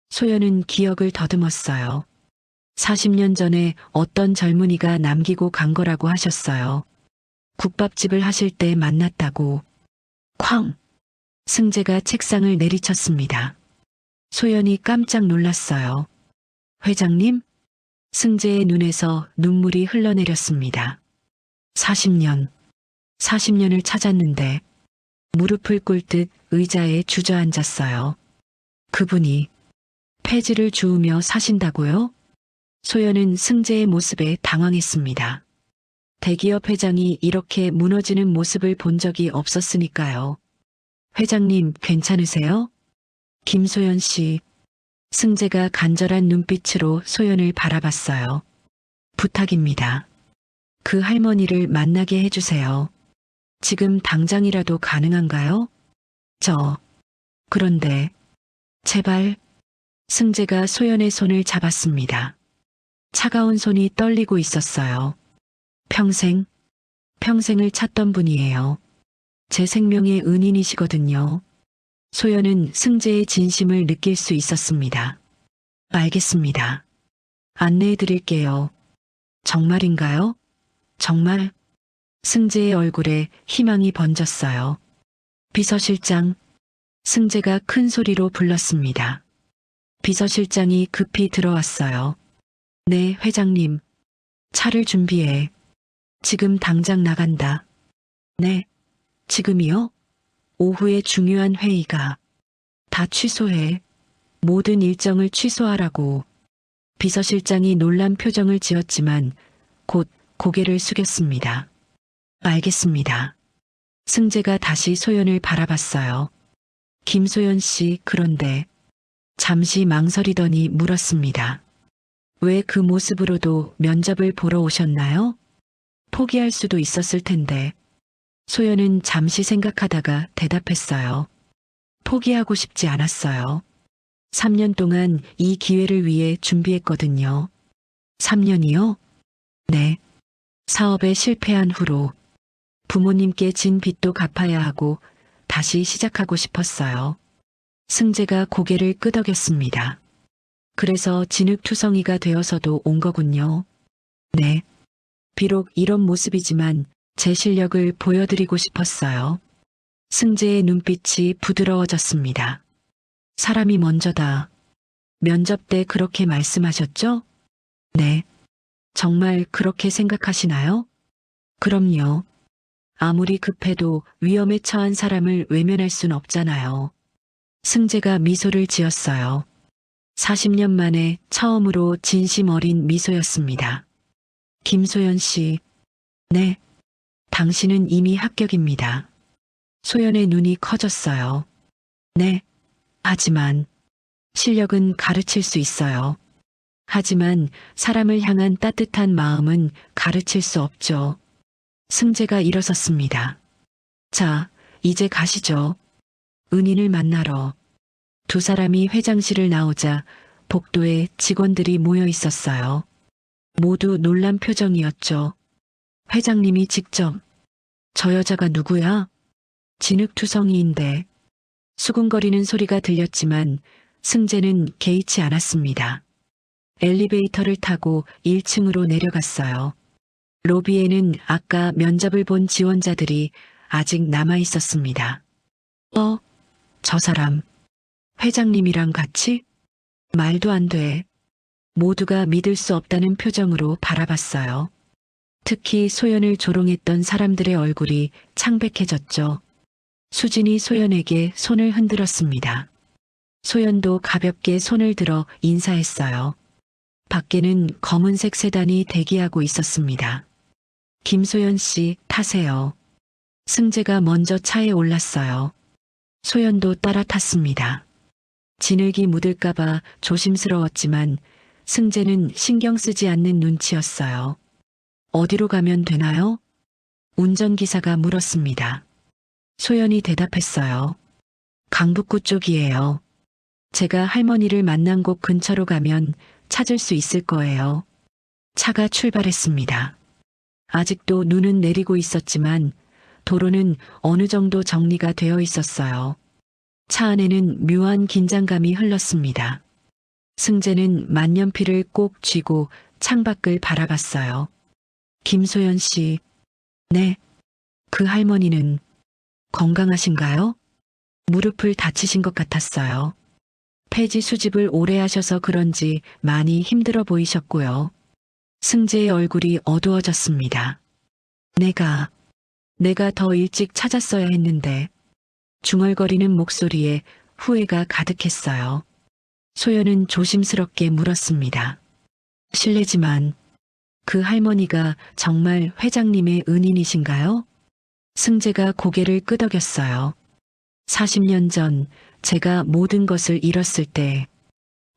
소연은 기억을 더듬었어요. 40년 전에 어떤 젊은이가 남기고 간 거라고 하셨어요. 국밥집을 하실 때 만났다고. 쾅! 승재가 책상을 내리쳤습니다. 소연이 깜짝 놀랐어요. 회장님? 승재의 눈에서 눈물이 흘러내렸습니다. 40년을 찾았는데 무릎을 꿇듯 의자에 주저앉았어요. 그분이 폐지를 주우며 사신다고요? 소연은 승재의 모습에 당황했습니다. 대기업 회장이 이렇게 무너지는 모습을 본 적이 없었으니까요. 회장님, 괜찮으세요? 김소연 씨. 승재가 간절한 눈빛으로 소연을 바라봤어요. 부탁입니다. 그 할머니를 만나게 해주세요. 지금 당장이라도 가능한가요? 그런데, 제발. 승재가 소연의 손을 잡았습니다. 차가운 손이 떨리고 있었어요. 평생을 찾던 분이에요. 제 생명의 은인이시거든요. 소연은 승재의 진심을 느낄 수 있었습니다. 알겠습니다. 안내해 드릴게요. 정말인가요? 정말? 승재의 얼굴에 희망이 번졌어요. 비서실장. 승재가 큰 소리로 불렀습니다. 비서실장이 급히 들어왔어요. 네, 회장님. 차를 준비해. 지금 당장 나간다. 네. 지금이요? 오후에 중요한 회의가. 다 취소해. 모든 일정을 취소하라고. 비서실장이 놀란 표정을 지었지만 곧 고개를 숙였습니다. 알겠습니다. 승재가 다시 소연을 바라봤어요. 김소연 씨, 그런데. 잠시 망설이더니 물었습니다. 왜 그 모습으로도 면접을 보러 오셨나요? 포기할 수도 있었을 텐데. 소연은 잠시 생각하다가 대답했어요. 포기하고 싶지 않았어요. 3년 동안 이 기회를 위해 준비했거든요. 3년이요? 네. 사업에 실패한 후로 부모님께 진 빚도 갚아야 하고 다시 시작하고 싶었어요. 승재가 고개를 끄덕였습니다. 그래서 진흙투성이가 되어서도 온 거군요. 네. 비록 이런 모습이지만 제 실력을 보여드리고 싶었어요. 승재의 눈빛이 부드러워졌습니다. 사람이 먼저다. 면접 때 그렇게 말씀하셨죠? 네. 정말 그렇게 생각하시나요? 그럼요. 아무리 급해도 위험에 처한 사람을 외면할 순 없잖아요. 승재가 미소를 지었어요. 40년 만에 처음으로 진심 어린 미소였습니다. 김소연 씨. 네. 당신은 이미 합격입니다. 소연의 눈이 커졌어요. 네. 하지만 실력은 가르칠 수 있어요. 하지만 사람을 향한 따뜻한 마음은 가르칠 수 없죠. 승재가 일어섰습니다. 자, 이제 가시죠. 은인을 만나러. 두 사람이 회장실을 나오자 복도에 직원들이 모여 있었어요. 모두 놀란 표정이었죠. 회장님이 직접, 저 여자가 누구야? 진흙투성이인데. 수군거리는 소리가 들렸지만 승재는 개의치 않았습니다. 엘리베이터를 타고 1층으로 내려갔어요. 로비에는 아까 면접을 본 지원자들이 아직 남아 있었습니다. 저 사람, 회장님이랑 같이? 말도 안 돼. 모두가 믿을 수 없다는 표정으로 바라봤어요. 특히 소연을 조롱했던 사람들의 얼굴이 창백해졌죠. 수진이 소연에게 손을 흔들었습니다. 소연도 가볍게 손을 들어 인사했어요. 밖에는 검은색 세단이 대기하고 있었습니다. 김소연 씨, 타세요. 승재가 먼저 차에 올랐어요. 소연도 따라 탔습니다. 진흙이 묻을까봐 조심스러웠지만 승재는 신경 쓰지 않는 눈치였어요. 어디로 가면 되나요? 운전기사가 물었습니다. 소연이 대답했어요. 강북구 쪽이에요. 제가 할머니를 만난 곳 근처로 가면 찾을 수 있을 거예요. 차가 출발했습니다. 아직도 눈은 내리고 있었지만 도로는 어느 정도 정리가 되어 있었어요. 차 안에는 묘한 긴장감이 흘렀습니다. 승재는 만년필을 꼭 쥐고 창밖을 바라봤어요. 김소연 씨, 네. 그 할머니는 건강하신가요? 무릎을 다치신 것 같았어요. 폐지 수집을 오래 하셔서 그런지 많이 힘들어 보이셨고요. 승재의 얼굴이 어두워졌습니다. 내가 더 일찍 찾았어야 했는데. 중얼거리는 목소리에 후회가 가득했어요. 소연은 조심스럽게 물었습니다. 실례지만 그 할머니가 정말 회장님의 은인이신가요? 승재가 고개를 끄덕였어요. 40년 전 제가 모든 것을 잃었을 때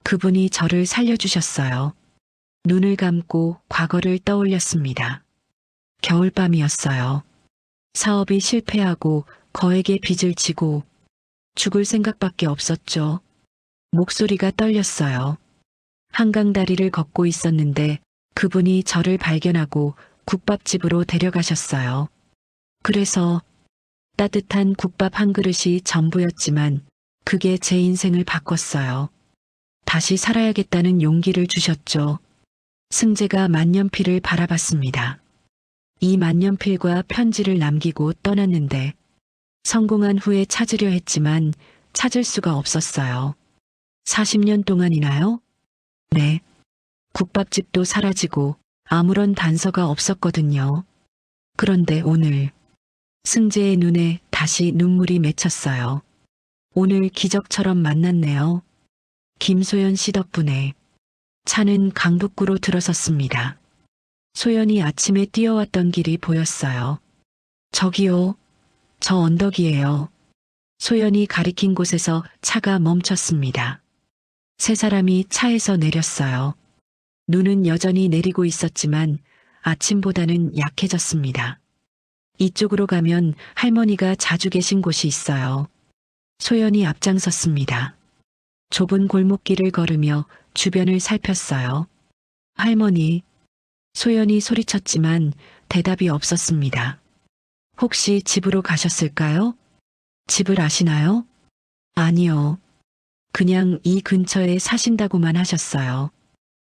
그분이 저를 살려주셨어요. 눈을 감고 과거를 떠올렸습니다. 겨울밤이었어요. 사업이 실패하고 거액의 빚을 지고 죽을 생각밖에 없었죠. 목소리가 떨렸어요. 한강 다리를 걷고 있었는데 그분이 저를 발견하고 국밥집으로 데려가셨어요. 그래서 따뜻한 국밥 한 그릇이 전부였지만 그게 제 인생을 바꿨어요. 다시 살아야겠다는 용기를 주셨죠. 승재가 만년필을 바라봤습니다. 이 만년필과 편지를 남기고 떠났는데 성공한 후에 찾으려 했지만 찾을 수가 없었어요. 40년 동안이나요? 네. 국밥집도 사라지고 아무런 단서가 없었거든요. 그런데 오늘 승재의 눈에 다시 눈물이 맺혔어요. 오늘 기적처럼 만났네요. 김소연 씨 덕분에. 차는 강북구로 들어섰습니다. 소연이 아침에 뛰어왔던 길이 보였어요. 저기요. 저 언덕이에요. 소연이 가리킨 곳에서 차가 멈췄습니다. 세 사람이 차에서 내렸어요. 눈은 여전히 내리고 있었지만 아침보다는 약해졌습니다. 이쪽으로 가면 할머니가 자주 계신 곳이 있어요. 소연이 앞장섰습니다. 좁은 골목길을 걸으며 주변을 살폈어요. 할머니. 소연이 소리쳤지만 대답이 없었습니다. 혹시 집으로 가셨을까요? 집을 아시나요? 아니요. 그냥 이 근처에 사신다고만 하셨어요.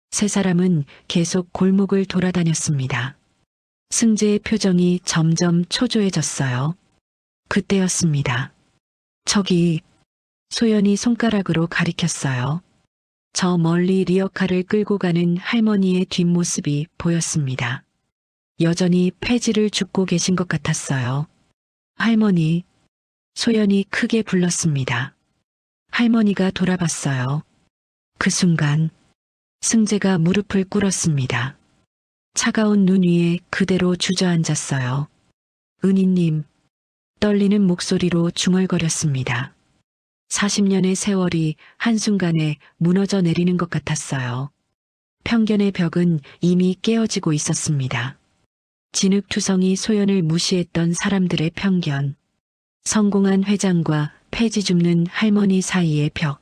세 사람은 계속 골목을 돌아다녔습니다. 승재의 표정이 점점 초조해졌어요. 그때였습니다. 저기, 소연이 손가락으로 가리켰어요. 저 멀리 리어카를 끌고 가는 할머니의 뒷모습이 보였습니다. 여전히 폐지를 줍고 계신 것 같았어요. 할머니, 소연이 크게 불렀습니다. 할머니가 돌아봤어요. 그 순간 승재가 무릎을 꿇었습니다. 차가운 눈 위에 그대로 주저앉았어요. 은희님, 떨리는 목소리로 중얼거렸습니다. 40년의 세월이 한순간에 무너져 내리는 것 같았어요. 편견의 벽은 이미 깨어지고 있었습니다. 진흙투성이 소연을 무시했던 사람들의 편견, 성공한 회장과 폐지 줍는 할머니 사이의 벽,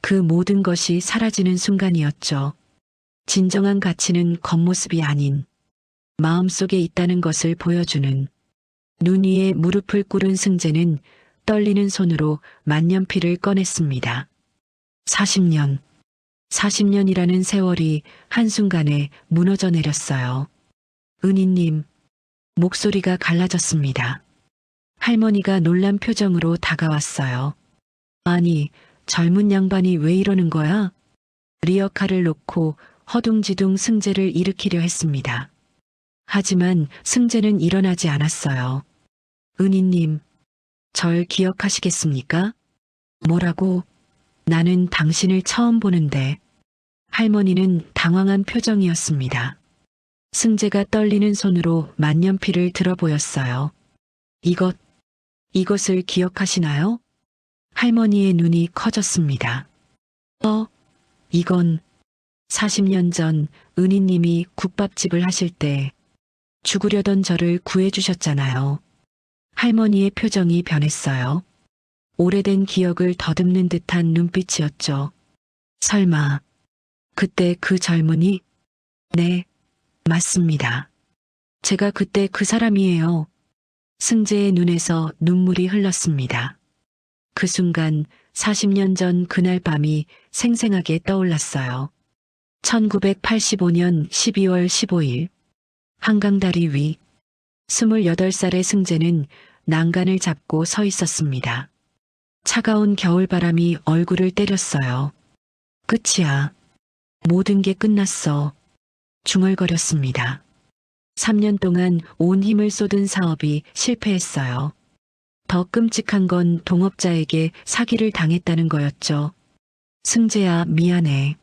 그 모든 것이 사라지는 순간이었죠. 진정한 가치는 겉모습이 아닌 마음속에 있다는 것을 보여주는, 눈 위에 무릎을 꿇은 승재는 떨리는 손으로 만년필을 꺼냈습니다. 40년. 40년이라는 세월이 한순간에 무너져 내렸어요. 은희님, 목소리가 갈라졌습니다. 할머니가 놀란 표정으로 다가왔어요. 아니, 젊은 양반이 왜 이러는 거야? 리어카를 놓고 허둥지둥 승재를 일으키려 했습니다. 하지만 승재는 일어나지 않았어요. 은희님, 절 기억하시겠습니까? 뭐라고? 나는 당신을 처음 보는데. 할머니는 당황한 표정이었습니다. 승재가 떨리는 손으로 만년필을 들어 보였어요. 이것을 기억하시나요? 할머니의 눈이 커졌습니다. 이건 40년 전 은희님이 국밥집을 하실 때 죽으려던 저를 구해주셨잖아요. 할머니의 표정이 변했어요. 오래된 기억을 더듬는 듯한 눈빛이었죠. 설마, 그때 그 젊은이? 네, 맞습니다. 제가 그때 그 사람이에요. 승재의 눈에서 눈물이 흘렀습니다. 그 순간 40년 전 그날 밤이 생생하게 떠올랐어요. 1985년 12월 15일, 한강다리 위, 28살의 승재는 난간을 잡고 서 있었습니다. 차가운 겨울바람이 얼굴을 때렸어요. 끝이야. 모든 게 끝났어. 중얼거렸습니다. 3년 동안 온 힘을 쏟은 사업이 실패했어요. 더 끔찍한 건 동업자에게 사기를 당했다는 거였죠. 승재야, 미안해.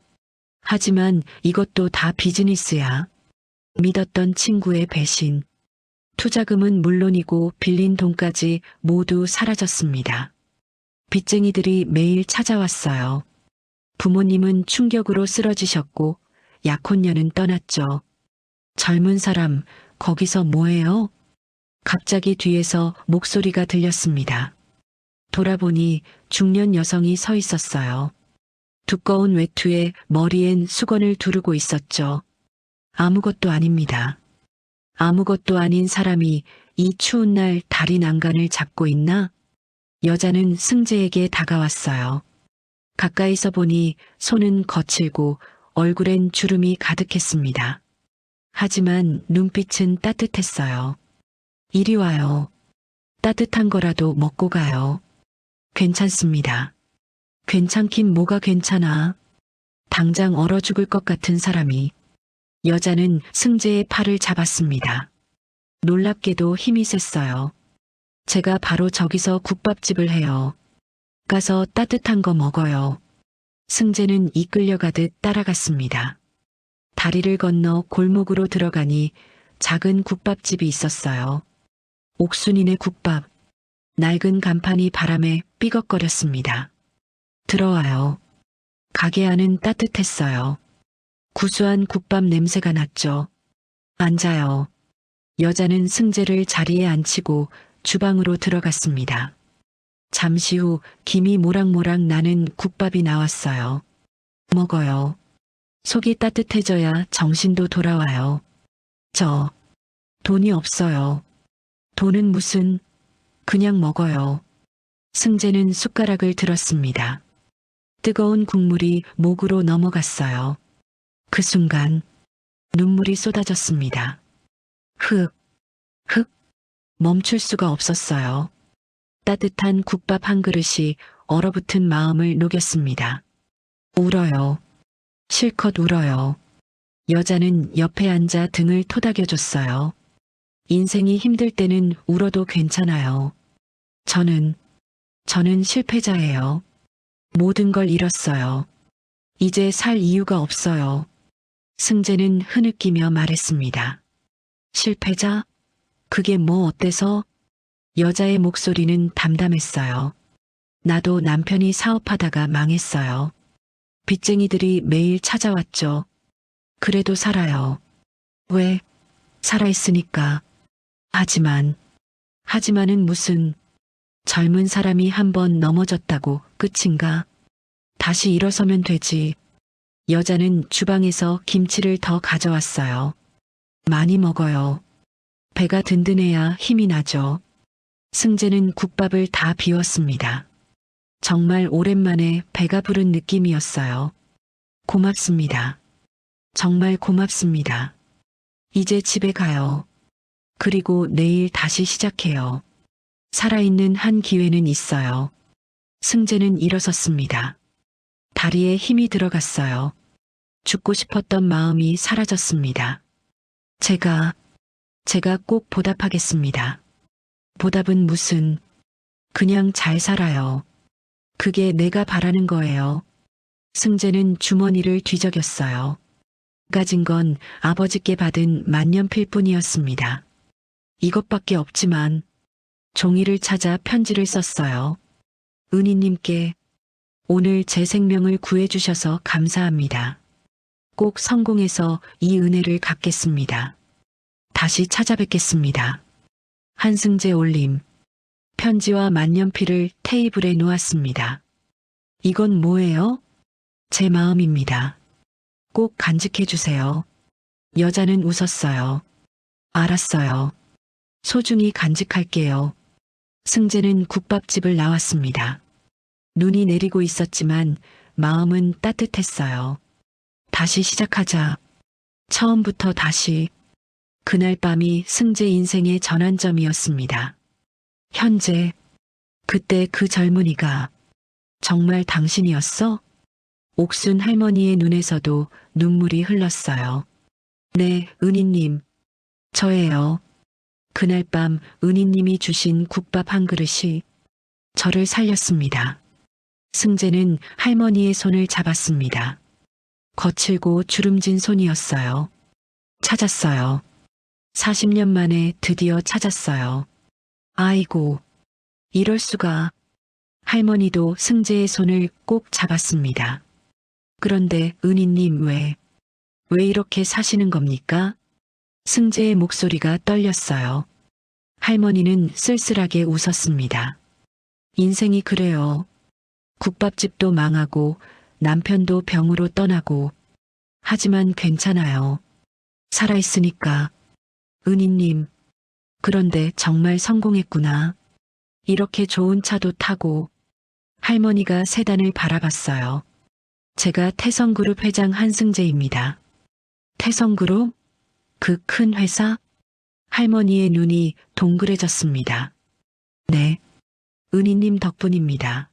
하지만 이것도 다 비즈니스야. 믿었던 친구의 배신. 투자금은 물론이고 빌린 돈까지 모두 사라졌습니다. 빚쟁이들이 매일 찾아왔어요. 부모님은 충격으로 쓰러지셨고 약혼녀는 떠났죠. 젊은 사람, 거기서 뭐해요? 갑자기 뒤에서 목소리가 들렸습니다. 돌아보니 중년 여성이 서 있었어요. 두꺼운 외투에 머리엔 수건을 두르고 있었죠. 아무것도 아닙니다. 아무것도 아닌 사람이 이 추운 날 다리 난간을 잡고 있나? 여자는 승재에게 다가왔어요. 가까이서 보니 손은 거칠고 얼굴엔 주름이 가득했습니다. 하지만 눈빛은 따뜻했어요. 이리 와요. 따뜻한 거라도 먹고 가요. 괜찮습니다. 괜찮긴 뭐가 괜찮아. 당장 얼어 죽을 것 같은 사람이. 여자는 승재의 팔을 잡았습니다. 놀랍게도 힘이 셌어요. 제가 바로 저기서 국밥집을 해요. 가서 따뜻한 거 먹어요. 승재는 이끌려가듯 따라갔습니다. 다리를 건너 골목으로 들어가니 작은 국밥집이 있었어요. 옥순이네 국밥. 낡은 간판이 바람에 삐걱거렸습니다. 들어와요. 가게 안은 따뜻했어요. 구수한 국밥 냄새가 났죠. 앉아요. 여자는 승재를 자리에 앉히고 주방으로 들어갔습니다. 잠시 후 김이 모락모락 나는 국밥이 나왔어요. 먹어요. 속이 따뜻해져야 정신도 돌아와요. 저 돈이 없어요. 돈은 무슨, 그냥 먹어요. 승재는 숟가락을 들었습니다. 뜨거운 국물이 목으로 넘어갔어요. 그 순간 눈물이 쏟아졌습니다. 흑, 멈출 수가 없었어요. 따뜻한 국밥 한 그릇이 얼어붙은 마음을 녹였습니다. 울어요. 실컷 울어요. 여자는 옆에 앉아 등을 토닥여줬어요. 인생이 힘들 때는 울어도 괜찮아요. 저는 실패자예요. 모든 걸 잃었어요. 이제 살 이유가 없어요. 승재는 흐느끼며 말했습니다. 실패자? 그게 뭐 어때서? 여자의 목소리는 담담했어요. 나도 남편이 사업하다가 망했어요. 빚쟁이들이 매일 찾아왔죠. 그래도 살아요. 왜? 살아있으니까. 하지만은 무슨, 젊은 사람이 한번 넘어졌다고 끝인가? 다시 일어서면 되지. 여자는 주방에서 김치를 더 가져왔어요. 많이 먹어요. 배가 든든해야 힘이 나죠. 승재는 국밥을 다 비웠습니다. 정말 오랜만에 배가 부른 느낌이었어요. 고맙습니다. 정말 고맙습니다. 이제 집에 가요. 그리고 내일 다시 시작해요. 살아있는 한 기회는 있어요. 승재는 일어섰습니다. 다리에 힘이 들어갔어요. 죽고 싶었던 마음이 사라졌습니다. 제가 꼭 보답하겠습니다. 보답은 무슨, 그냥 잘 살아요. 그게 내가 바라는 거예요. 승재는 주머니를 뒤적였어요. 가진 건 아버지께 받은 만년필 뿐이었습니다. 이것밖에 없지만 종이를 찾아 편지를 썼어요. 은희님께 오늘 제 생명을 구해주셔서 감사합니다. 꼭 성공해서 이 은혜를 갚겠습니다. 다시 찾아뵙겠습니다. 한승재 올림. 편지와 만년필을 테이블에 놓았습니다. 이건 뭐예요? 제 마음입니다. 꼭 간직해 주세요. 여자는 웃었어요. 알았어요. 소중히 간직할게요. 승재는 국밥집을 나왔습니다. 눈이 내리고 있었지만 마음은 따뜻했어요. 다시 시작하자. 처음부터 다시. 그날 밤이 승재 인생의 전환점이었습니다. 현재, 그때 그 젊은이가 정말 당신이었어? 옥순 할머니의 눈에서도 눈물이 흘렀어요. 네, 은희님. 저예요. 그날 밤 은희님이 주신 국밥 한 그릇이 저를 살렸습니다. 승재는 할머니의 손을 잡았습니다. 거칠고 주름진 손이었어요. 찾았어요. 40년 만에 드디어 찾았어요. 아이고, 이럴 수가. 할머니도 승재의 손을 꼭 잡았습니다. 그런데 은희님 왜 이렇게 사시는 겁니까? 승재의 목소리가 떨렸어요. 할머니는 쓸쓸하게 웃었습니다. 인생이 그래요. 국밥집도 망하고 남편도 병으로 떠나고. 하지만 괜찮아요. 살아있으니까. 은희님, 그런데 정말 성공했구나. 이렇게 좋은 차도 타고. 할머니가 세단을 바라봤어요. 제가 태성그룹 회장 한승재입니다. 태성그룹? 그 큰 회사? 할머니의 눈이 동그래졌습니다. 네, 은희님 덕분입니다.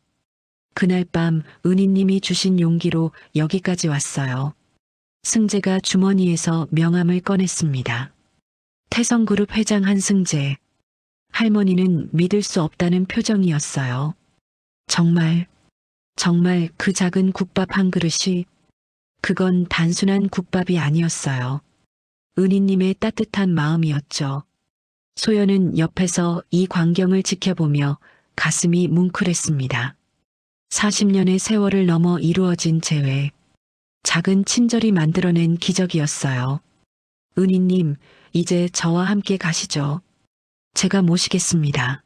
그날 밤 은희님이 주신 용기로 여기까지 왔어요. 승재가 주머니에서 명함을 꺼냈습니다. 태성그룹 회장 한승재. 할머니는 믿을 수 없다는 표정이었어요. 정말 그 작은 국밥 한 그릇이, 그건 단순한 국밥이 아니었어요. 은희님의 따뜻한 마음이었죠. 소연은 옆에서 이 광경을 지켜보며 가슴이 뭉클했습니다. 40년의 세월을 넘어 이루어진 재회. 작은 친절이 만들어낸 기적이었어요. 은희님, 이제 저와 함께 가시죠. 제가 모시겠습니다.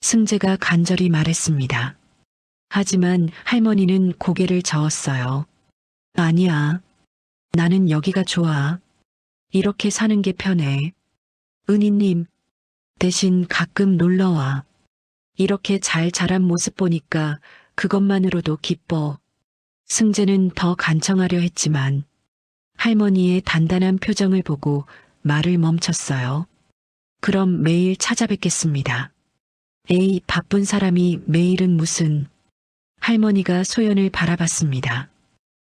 승재가 간절히 말했습니다. 하지만 할머니는 고개를 저었어요. 아니야. 나는 여기가 좋아. 이렇게 사는 게 편해. 은희님, 대신 가끔 놀러와. 이렇게 잘 자란 모습 보니까 그것만으로도 기뻐. 승재는 더 간청하려 했지만 할머니의 단단한 표정을 보고 말을 멈췄어요. 그럼 매일 찾아뵙겠습니다. 에이, 바쁜 사람이 매일은 무슨. 할머니가 소연을 바라봤습니다.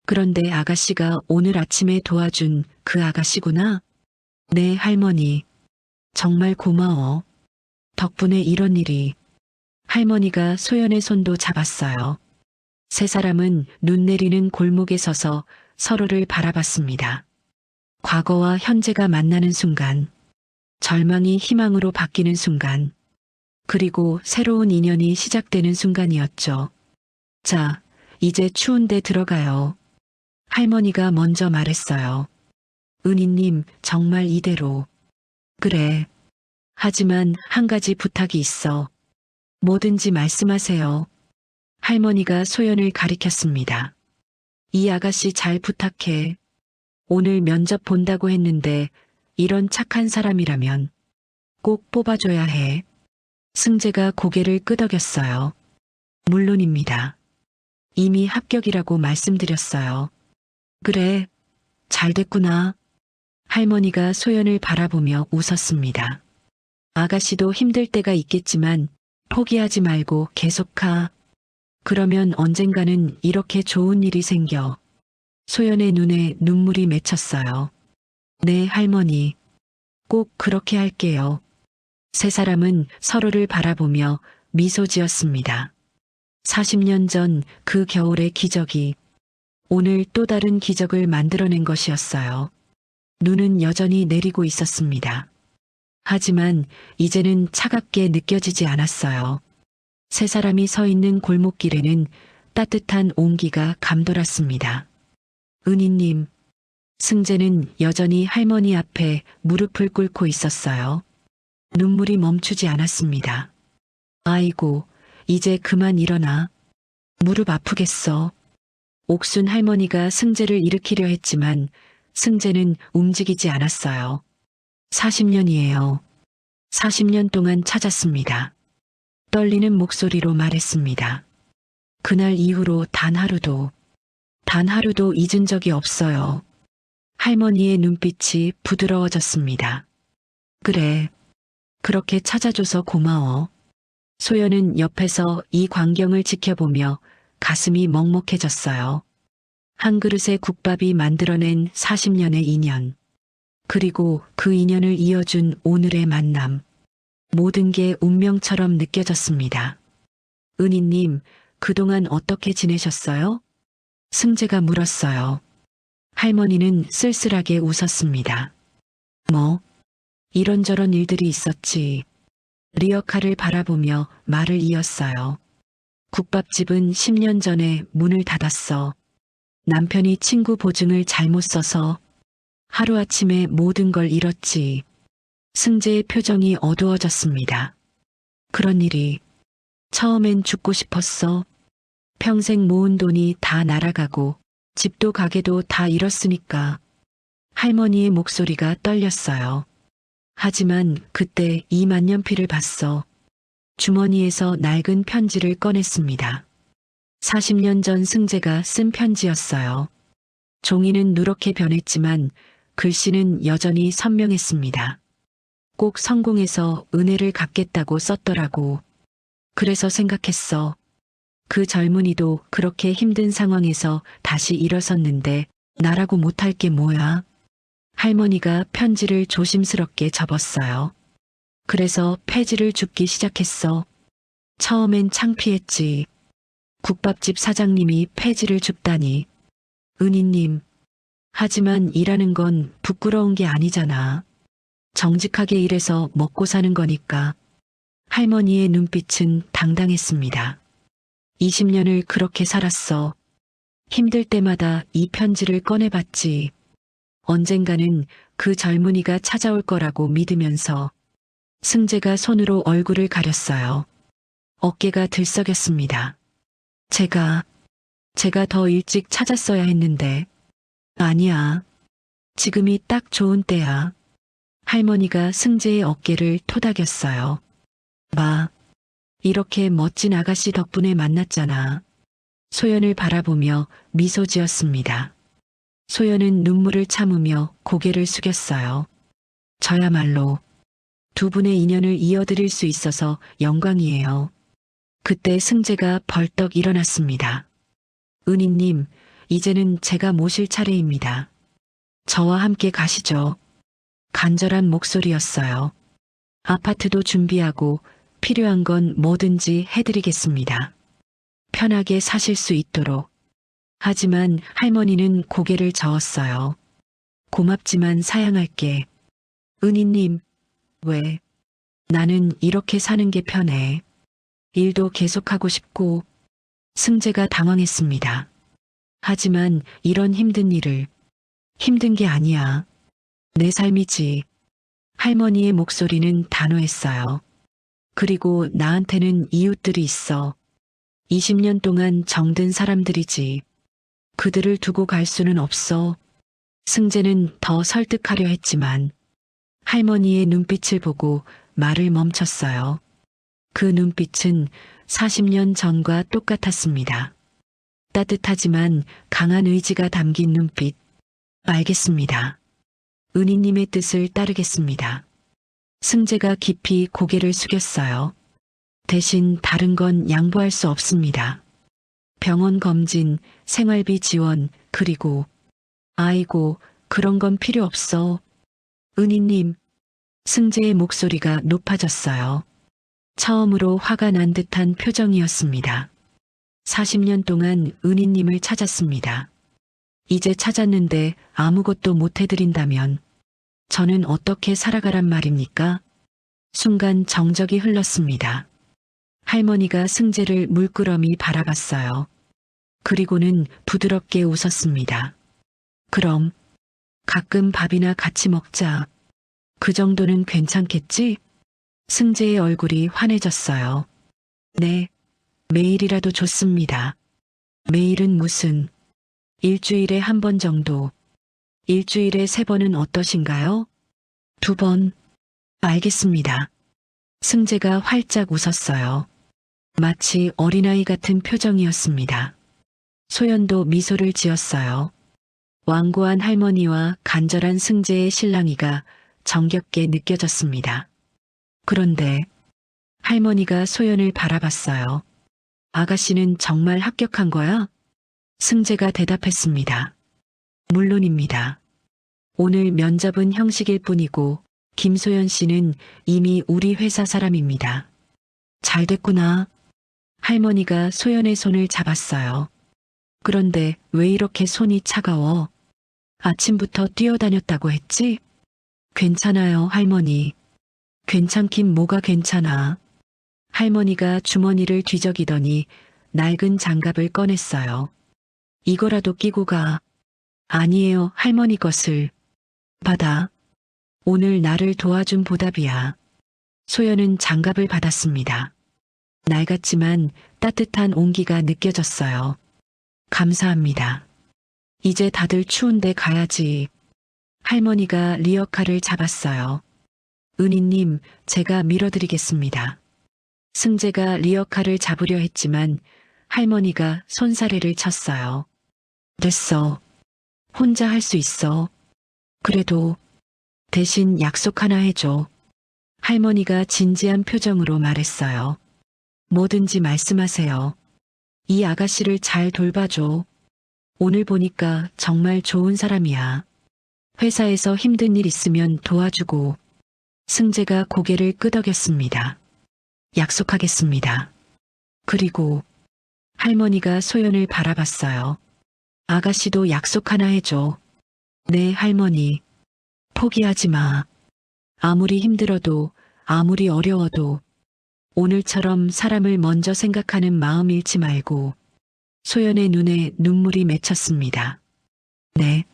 그런데 아가씨가 오늘 아침에 도와준 그 아가씨구나? 네, 할머니. 정말 고마워. 덕분에 이런 일이. 할머니가 소연의 손도 잡았어요. 세 사람은 눈 내리는 골목에 서서 서로를 바라봤습니다. 과거와 현재가 만나는 순간, 절망이 희망으로 바뀌는 순간, 그리고 새로운 인연이 시작되는 순간이었죠. 자, 이제 추운데 들어가요. 할머니가 먼저 말했어요. 은희님, 정말 이대로. 그래. 하지만 한 가지 부탁이 있어. 뭐든지 말씀하세요. 할머니가 소연을 가리켰습니다. 이 아가씨 잘 부탁해. 오늘 면접 본다고 했는데 이런 착한 사람이라면 꼭 뽑아줘야 해. 승재가 고개를 끄덕였어요. 물론입니다. 이미 합격이라고 말씀드렸어요. 그래, 잘 됐구나. 할머니가 소연을 바라보며 웃었습니다. 아가씨도 힘들 때가 있겠지만 포기하지 말고 계속 가. 그러면 언젠가는 이렇게 좋은 일이 생겨. 소연의 눈에 눈물이 맺혔어요. 네, 할머니. 꼭 그렇게 할게요. 세 사람은 서로를 바라보며 미소 지었습니다. 40년 전 그 겨울의 기적이 오늘 또 다른 기적을 만들어낸 것이었어요. 눈은 여전히 내리고 있었습니다. 하지만 이제는 차갑게 느껴지지 않았어요. 세 사람이 서 있는 골목길에는 따뜻한 온기가 감돌았습니다. 은희님, 승재는 여전히 할머니 앞에 무릎을 꿇고 있었어요. 눈물이 멈추지 않았습니다. 아이고, 이제 그만 일어나. 무릎 아프겠어. 옥순 할머니가 승재를 일으키려 했지만 승재는 움직이지 않았어요. 40년이에요. 40년 동안 찾았습니다. 떨리는 목소리로 말했습니다. 그날 이후로 단 하루도 잊은 적이 없어요. 할머니의 눈빛이 부드러워졌습니다. 그래, 그렇게 찾아줘서 고마워. 소연은 옆에서 이 광경을 지켜보며 가슴이 먹먹해졌어요. 한 그릇의 국밥이 만들어낸 40년의 인연. 그리고 그 인연을 이어준 오늘의 만남. 모든 게 운명처럼 느껴졌습니다. 은희님, 그동안 어떻게 지내셨어요? 승재가 물었어요. 할머니는 쓸쓸하게 웃었습니다. 뭐, 이런저런 일들이 있었지. 리어카를 바라보며 말을 이었어요. 국밥집은 10년 전에 문을 닫았어. 남편이 친구 보증을 잘못 써서 하루아침에 모든 걸 잃었지. 승재의 표정이 어두워졌습니다. 그런 일이. 처음엔 죽고 싶었어. 평생 모은 돈이 다 날아가고 집도 가게도 다 잃었으니까. 할머니의 목소리가 떨렸어요. 하지만 그때 이 만년필을 봤어. 주머니에서 낡은 편지를 꺼냈습니다. 40년 전 승재가 쓴 편지였어요. 종이는 누렇게 변했지만 글씨는 여전히 선명했습니다. 꼭 성공해서 은혜를 갚겠다고 썼더라고. 그래서 생각했어. 그 젊은이도 그렇게 힘든 상황에서 다시 일어섰는데 나라고 못할 게 뭐야? 할머니가 편지를 조심스럽게 접었어요. 그래서 폐지를 줍기 시작했어. 처음엔 창피했지. 국밥집 사장님이 폐지를 줍다니. 은희님. 하지만 일하는 건 부끄러운 게 아니잖아. 정직하게 일해서 먹고 사는 거니까. 할머니의 눈빛은 당당했습니다. 20년을 그렇게 살았어. 힘들 때마다 이 편지를 꺼내봤지. 언젠가는 그 젊은이가 찾아올 거라고 믿으면서. 승재가 손으로 얼굴을 가렸어요. 어깨가 들썩였습니다. 제가 더 일찍 찾았어야 했는데. 아니야. 지금이 딱 좋은 때야. 할머니가 승재의 어깨를 토닥였어요. 봐. 이렇게 멋진 아가씨 덕분에 만났잖아. 소연을 바라보며 미소 지었습니다. 소연은 눈물을 참으며 고개를 숙였어요. 저야말로 두 분의 인연을 이어드릴 수 있어서 영광이에요. 그때 승재가 벌떡 일어났습니다. 은희님, 이제는 제가 모실 차례입니다. 저와 함께 가시죠. 간절한 목소리였어요. 아파트도 준비하고 필요한 건 뭐든지 해드리겠습니다. 편하게 사실 수 있도록. 하지만 할머니는 고개를 저었어요. 고맙지만 사양할게. 은희님, 왜? 나는 이렇게 사는 게 편해. 일도 계속하고 싶고. 승재가 당황했습니다. 하지만 이런 힘든 일을. 힘든 게 아니야. 내 삶이지. 할머니의 목소리는 단호했어요. 그리고 나한테는 이웃들이 있어. 20년 동안 정든 사람들이지. 그들을 두고 갈 수는 없어. 승재는 더 설득하려 했지만 할머니의 눈빛을 보고 말을 멈췄어요. 그 눈빛은 40년 전과 똑같았습니다. 따뜻하지만 강한 의지가 담긴 눈빛. 알겠습니다. 은희님의 뜻을 따르겠습니다. 승재가 깊이 고개를 숙였어요. 대신 다른 건 양보할 수 없습니다. 병원 검진, 생활비 지원, 그리고 아이고, 그런 건 필요 없어. 은희님, 승재의 목소리가 높아졌어요. 처음으로 화가 난 듯한 표정이었습니다. 40년 동안 은희님을 찾았습니다. 이제 찾았는데 아무것도 못 해드린다면 저는 어떻게 살아가란 말입니까? 순간 정적이 흘렀습니다. 할머니가 승재를 물끄러미 바라봤어요. 그리고는 부드럽게 웃었습니다. 그럼 가끔 밥이나 같이 먹자. 그 정도는 괜찮겠지? 승재의 얼굴이 환해졌어요. 네, 매일이라도 좋습니다. 매일은 무슨, 일주일에 한 번 정도. 일주일에 3번은 어떠신가요? 2번. 알겠습니다. 승재가 활짝 웃었어요. 마치 어린아이 같은 표정이었습니다. 소연도 미소를 지었어요. 완고한 할머니와 간절한 승재의 실랑이가 정겹게 느껴졌습니다. 그런데 할머니가 소연을 바라봤어요. 아가씨는 정말 합격한 거야? 승재가 대답했습니다. 물론입니다. 오늘 면접은 형식일 뿐이고 김소연 씨는 이미 우리 회사 사람입니다. 잘 됐구나. 할머니가 소연의 손을 잡았어요. 그런데 왜 이렇게 손이 차가워? 아침부터 뛰어다녔다고 했지? 괜찮아요, 할머니. 괜찮긴 뭐가 괜찮아. 할머니가 주머니를 뒤적이더니 낡은 장갑을 꺼냈어요. 이거라도 끼고 가. 아니에요, 할머니 것을. 받아. 오늘 나를 도와준 보답이야. 소연은 장갑을 받았습니다. 낡았지만 따뜻한 온기가 느껴졌어요. 감사합니다. 이제 다들 추운데 가야지. 할머니가 리어카를 잡았어요. 은희님, 제가 밀어드리겠습니다. 승재가 리어카를 잡으려 했지만 할머니가 손사래를 쳤어요. 됐어. 혼자 할 수 있어. 그래도 대신 약속 하나 해줘. 할머니가 진지한 표정으로 말했어요. 뭐든지 말씀하세요. 이 아가씨를 잘 돌봐줘. 오늘 보니까 정말 좋은 사람이야. 회사에서 힘든 일 있으면 도와주고. 승재가 고개를 끄덕였습니다. 약속하겠습니다. 그리고 할머니가 소연을 바라봤어요. 아가씨도 약속 하나 해줘. 네, 할머니. 포기하지 마. 아무리 힘들어도, 아무리 어려워도 오늘처럼 사람을 먼저 생각하는 마음 잃지 말고. 소연의 눈에 눈물이 맺혔습니다. 네,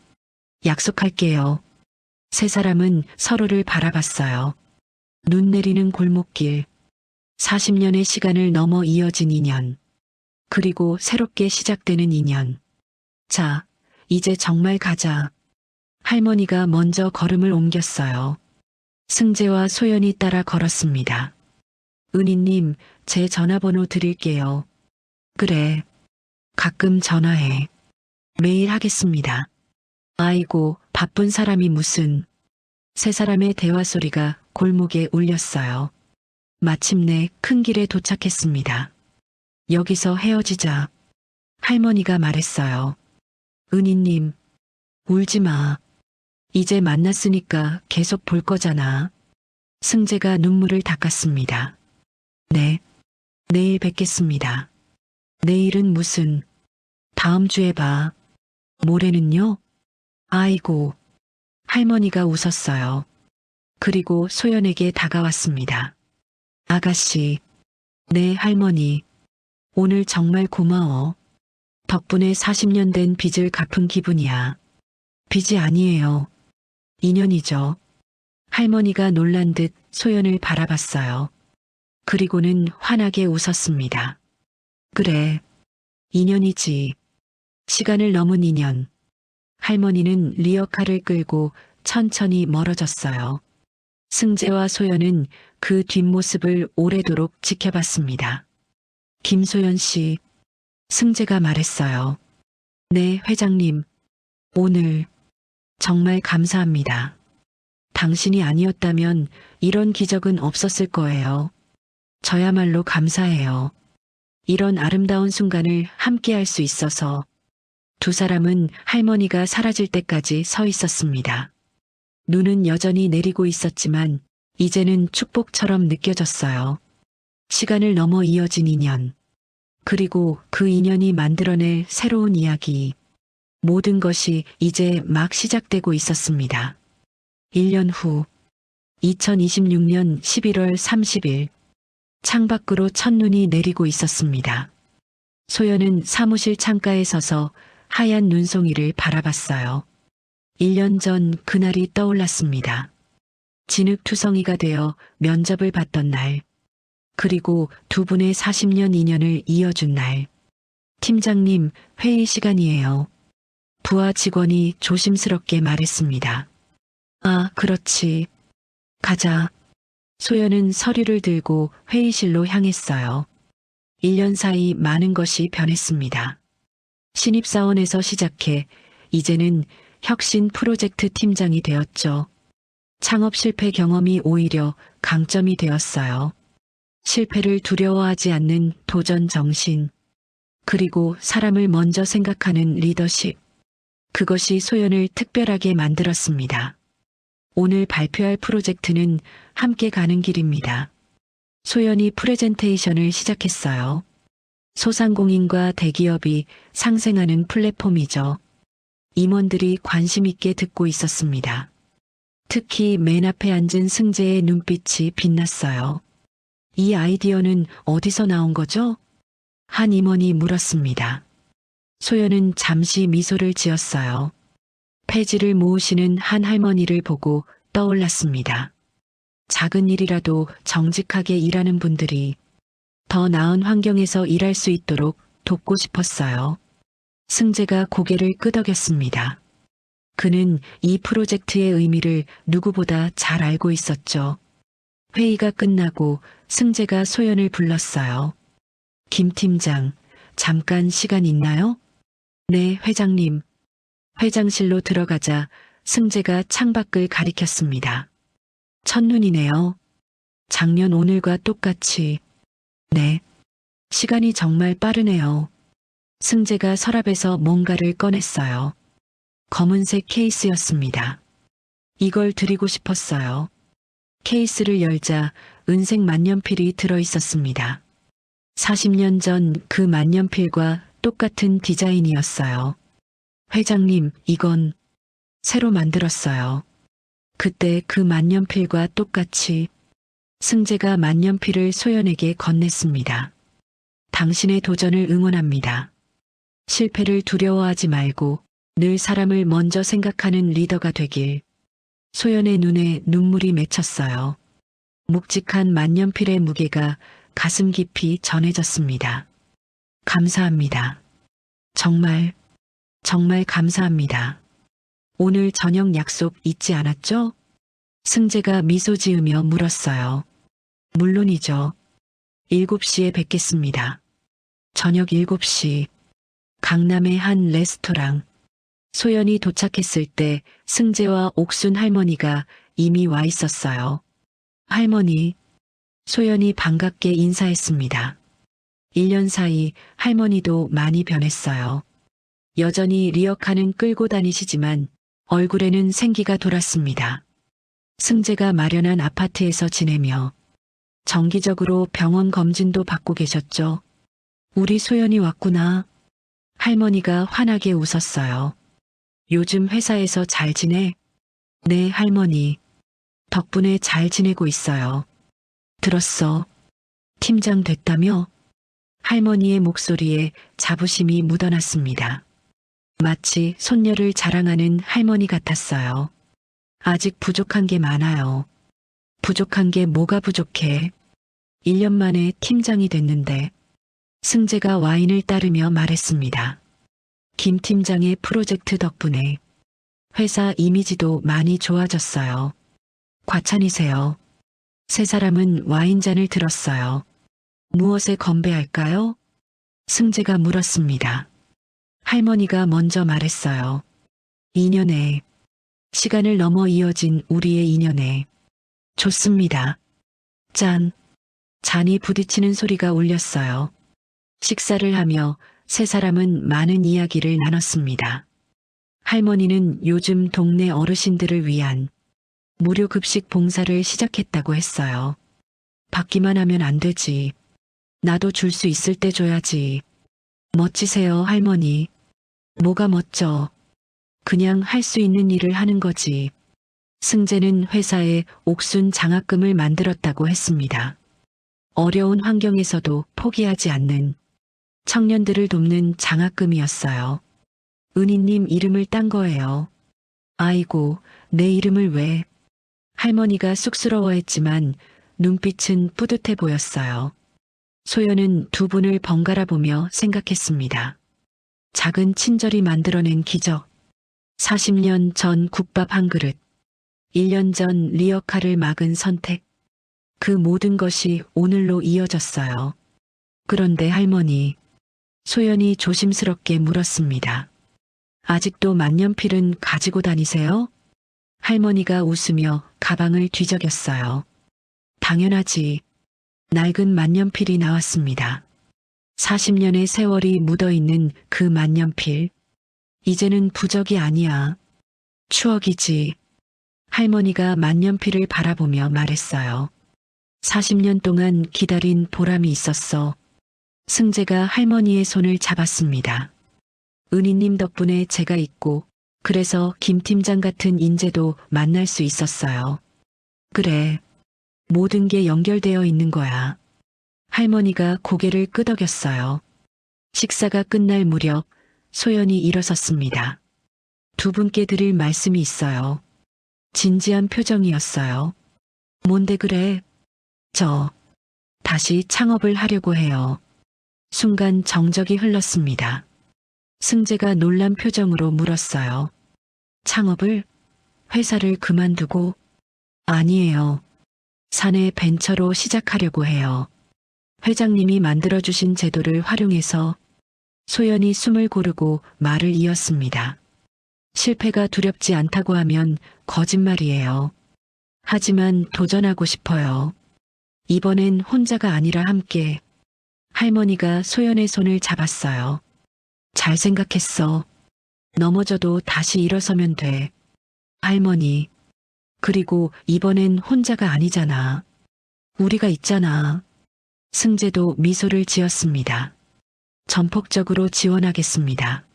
약속할게요. 세 사람은 서로를 바라봤어요. 눈 내리는 골목길. 40년의 시간을 넘어 이어진 인연. 그리고 새롭게 시작되는 인연. 자, 이제 정말 가자. 할머니가 먼저 걸음을 옮겼어요. 승재와 소연이 따라 걸었습니다. 은희님, 제 전화번호 드릴게요. 그래. 가끔 전화해. 매일 하겠습니다. 아이고, 바쁜 사람이 무슨. 세 사람의 대화 소리가 골목에 울렸어요. 마침내 큰 길에 도착했습니다. 여기서 헤어지자. 할머니가 말했어요. 은희님, 울지 마. 이제 만났으니까 계속 볼 거잖아. 승재가 눈물을 닦았습니다. 네, 내일 뵙겠습니다. 내일은 무슨, 다음 주에 봐. 모레는요? 아이고. 할머니가 웃었어요. 그리고 소연에게 다가왔습니다. 아가씨. 네, 할머니. 오늘 정말 고마워. 덕분에 40년 된 빚을 갚은 기분이야. 빚이 아니에요. 인연이죠. 할머니가 놀란 듯 소연을 바라봤어요. 그리고는 환하게 웃었습니다. 그래, 인연이지. 시간을 넘은 인연. 할머니는 리어카를 끌고 천천히 멀어졌어요. 승재와 소연은 그 뒷모습을 오래도록 지켜봤습니다. 김소연 씨, 승재가 말했어요. 네, 회장님. 오늘 정말 감사합니다. 당신이 아니었다면 이런 기적은 없었을 거예요. 저야말로 감사해요. 이런 아름다운 순간을 함께 할 수 있어서. 두 사람은 할머니가 사라질 때까지 서 있었습니다. 눈은 여전히 내리고 있었지만 이제는 축복처럼 느껴졌어요. 시간을 넘어 이어진 인연. 그리고 그 인연이 만들어낼 새로운 이야기. 모든 것이 이제 막 시작되고 있었습니다. 1년 후 2026년 11월 30일 창밖으로 첫눈이 내리고 있었습니다. 소연은 사무실 창가에 서서 하얀 눈송이를 바라봤어요. 1년 전 그날이 떠올랐습니다. 진흙투성이가 되어 면접을 봤던 날. 그리고 두 분의 40년 인연을 이어준 날. 팀장님, 회의 시간이에요. 부하 직원이 조심스럽게 말했습니다. 아, 그렇지. 가자. 소연은 서류를 들고 회의실로 향했어요. 1년 사이 많은 것이 변했습니다. 신입사원에서 시작해 이제는 혁신 프로젝트 팀장이 되었죠. 창업 실패 경험이 오히려 강점이 되었어요. 실패를 두려워하지 않는 도전 정신, 그리고 사람을 먼저 생각하는 리더십. 그것이 소연을 특별하게 만들었습니다. 오늘 발표할 프로젝트는 함께 가는 길입니다. 소연이 프레젠테이션을 시작했어요. 소상공인과 대기업이 상생하는 플랫폼이죠. 임원들이 관심 있게 듣고 있었습니다. 특히 맨 앞에 앉은 승재의 눈빛이 빛났어요. 이 아이디어는 어디서 나온 거죠? 한 임원이 물었습니다. 소연은 잠시 미소를 지었어요. 폐지를 모으시는 한 할머니를 보고 떠올랐습니다. 작은 일이라도 정직하게 일하는 분들이 더 나은 환경에서 일할 수 있도록 돕고 싶었어요. 승재가 고개를 끄덕였습니다. 그는 이 프로젝트의 의미를 누구보다 잘 알고 있었죠. 회의가 끝나고 승재가 소연을 불렀어요. 김 팀장, 잠깐 시간 있나요? 네, 회장님. 회장실로 들어가자 승재가 창밖을 가리켰습니다. 첫눈이네요. 작년 오늘과 똑같이. 네. 시간이 정말 빠르네요. 승재가 서랍에서 뭔가를 꺼냈어요. 검은색 케이스였습니다. 이걸 드리고 싶었어요. 케이스를 열자 은색 만년필이 들어있었습니다. 40년 전 그 만년필과 똑같은 디자인이었어요. 회장님, 이건 새로 만들었어요. 그때 그 만년필과 똑같이. 승재가 만년필을 소연에게 건넸습니다. 당신의 도전을 응원합니다. 실패를 두려워하지 말고 늘 사람을 먼저 생각하는 리더가 되길. 소연의 눈에 눈물이 맺혔어요. 묵직한 만년필의 무게가 가슴 깊이 전해졌습니다. 감사합니다. 정말 감사합니다. 오늘 저녁 약속 잊지 않았죠? 승재가 미소 지으며 물었어요. 물론이죠. 7시에 뵙겠습니다. 저녁 7시. 강남의 한 레스토랑. 소연이 도착했을 때 승재와 옥순 할머니가 이미 와 있었어요. 할머니. 소연이 반갑게 인사했습니다. 1년 사이 할머니도 많이 변했어요. 여전히 리어카는 끌고 다니시지만 얼굴에는 생기가 돌았습니다. 승재가 마련한 아파트에서 지내며 정기적으로 병원 검진도 받고 계셨죠. 우리 소연이 왔구나. 할머니가 환하게 웃었어요. 요즘 회사에서 잘 지내? 네, 할머니. 덕분에 잘 지내고 있어요. 들었어. 팀장 됐다며? 할머니의 목소리에 자부심이 묻어났습니다. 마치 손녀를 자랑하는 할머니 같았어요. 아직 부족한 게 많아요. 부족한 게 뭐가 부족해? 1년 만에 팀장이 됐는데 승재가 와인을 따르며 말했습니다. 김 팀장의 프로젝트 덕분에 회사 이미지도 많이 좋아졌어요. 과찬이세요. 세 사람은 와인잔을 들었어요. 무엇에 건배할까요? 승재가 물었습니다. 할머니가 먼저 말했어요. 인연에, 시간을 넘어 이어진 우리의 인연에. 좋습니다. 짠. 잔이 부딪히는 소리가 울렸어요. 식사를 하며 세 사람은 많은 이야기를 나눴습니다. 할머니는 요즘 동네 어르신들을 위한 무료 급식 봉사를 시작했다고 했어요. 받기만 하면 안 되지. 나도 줄 수 있을 때 줘야지. 멋지세요, 할머니. 뭐가 멋져. 그냥 할 수 있는 일을 하는 거지. 승재는 회사에 옥순 장학금을 만들었다고 했습니다. 어려운 환경에서도 포기하지 않는 청년들을 돕는 장학금이었어요. 은희님 이름을 딴 거예요. 아이고, 내 이름을 왜? 할머니가 쑥스러워했지만 눈빛은 뿌듯해 보였어요. 소연은 두 분을 번갈아 보며 생각했습니다. 작은 친절이 만들어낸 기적. 40년 전 국밥 한 그릇. 1년 전 리어카를 막은 선택. 그 모든 것이 오늘로 이어졌어요. 그런데 할머니, 소연이 조심스럽게 물었습니다. 아직도 만년필은 가지고 다니세요? 할머니가 웃으며 가방을 뒤적였어요. 당연하지. 낡은 만년필이 나왔습니다. 40년의 세월이 묻어있는 그 만년필. 이제는 부적이 아니야. 추억이지. 할머니가 만년필을 바라보며 말했어요. 40년 동안 기다린 보람이 있었어. 승재가 할머니의 손을 잡았습니다. 은희님 덕분에 제가 있고 그래서 김 팀장 같은 인재도 만날 수 있었어요. 그래. 모든 게 연결되어 있는 거야. 할머니가 고개를 끄덕였어요. 식사가 끝날 무렵 소연이 일어섰습니다. 두 분께 드릴 말씀이 있어요. 진지한 표정이었어요. 뭔데 그래? 다시 창업을 하려고 해요. 순간 정적이 흘렀습니다. 승재가 놀란 표정으로 물었어요. 창업을? 회사를 그만두고? 아니에요. 사내 벤처로 시작하려고 해요. 회장님이 만들어주신 제도를 활용해서. 소연이 숨을 고르고 말을 이었습니다. 실패가 두렵지 않다고 하면 거짓말이에요. 하지만 도전하고 싶어요. 이번엔 혼자가 아니라 함께. 할머니가 소연의 손을 잡았어요. 잘 생각했어. 넘어져도 다시 일어서면 돼. 할머니. 그리고 이번엔 혼자가 아니잖아. 우리가 있잖아. 승재도 미소를 지었습니다. 전폭적으로 지원하겠습니다.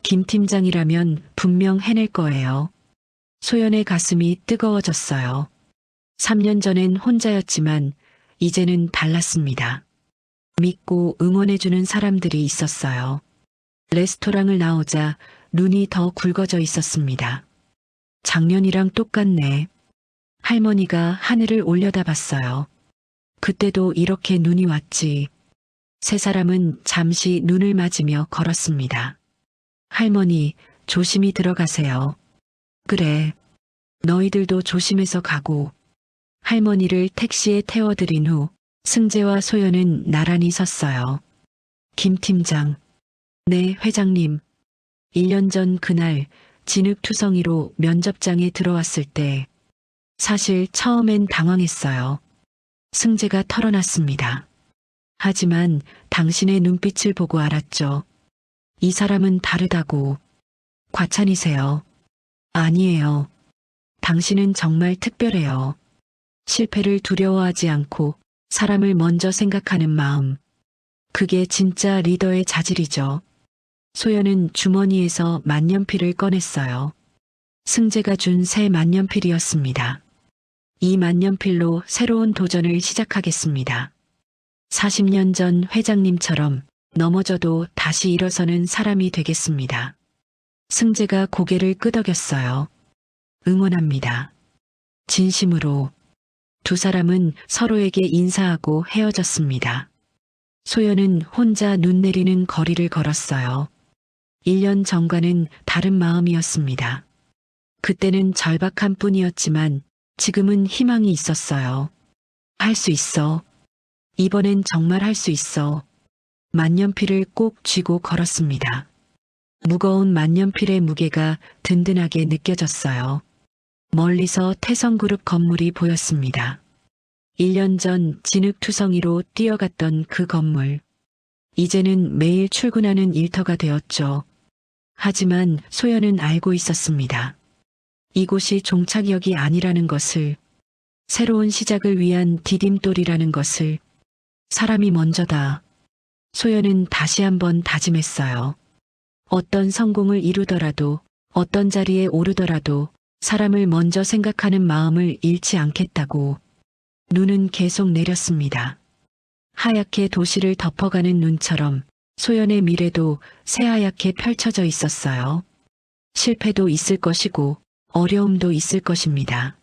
김 팀장이라면 분명 해낼 거예요. 소연의 가슴이 뜨거워졌어요. 3년 전엔 혼자였지만 이제는 달랐습니다. 믿고 응원해주는 사람들이 있었어요. 레스토랑을 나오자 눈이 더 굵어져 있었습니다. 작년이랑 똑같네. 할머니가 하늘을 올려다봤어요. 그때도 이렇게 눈이 왔지. 세 사람은 잠시 눈을 맞으며 걸었습니다. 할머니, 조심히 들어가세요. 그래. 너희들도 조심해서 가고. 할머니를 택시에 태워드린 후 승재와 소연은 나란히 섰어요. 김 팀장. 네, 회장님. 1년 전 그날 진흙투성이로 면접장에 들어왔을 때 사실 처음엔 당황했어요. 승재가 털어놨습니다. 하지만 당신의 눈빛을 보고 알았죠. 이 사람은 다르다고. 과찬이세요. 아니에요. 당신은 정말 특별해요. 실패를 두려워하지 않고 사람을 먼저 생각하는 마음. 그게 진짜 리더의 자질이죠. 소연은 주머니에서 만년필을 꺼냈어요. 승재가 준 새 만년필이었습니다. 이 만년필로 새로운 도전을 시작하겠습니다. 40년 전 회장님처럼 넘어져도 다시 일어서는 사람이 되겠습니다. 승재가 고개를 끄덕였어요. 응원합니다. 진심으로. 두 사람은 서로에게 인사하고 헤어졌습니다. 소연은 혼자 눈 내리는 거리를 걸었어요. 1년 전과는 다른 마음이었습니다. 그때는 절박한 뿐이었지만 지금은 희망이 있었어요. 할 수 있어. 이번엔 정말 할 수 있어. 만년필을 꼭 쥐고 걸었습니다. 무거운 만년필의 무게가 든든하게 느껴졌어요. 멀리서 태성그룹 건물이 보였습니다. 1년 전 진흙투성이로 뛰어갔던 그 건물. 이제는 매일 출근하는 일터가 되었죠. 하지만 소연은 알고 있었습니다. 이곳이 종착역이 아니라는 것을, 새로운 시작을 위한 디딤돌이라는 것을. 사람이 먼저다. 소연은 다시 한번 다짐했어요. 어떤 성공을 이루더라도, 어떤 자리에 오르더라도 사람을 먼저 생각하는 마음을 잃지 않겠다고. 눈은 계속 내렸습니다. 하얗게 도시를 덮어가는 눈처럼 소연의 미래도 새하얗게 펼쳐져 있었어요. 실패도 있을 것이고 어려움도 있을 것입니다.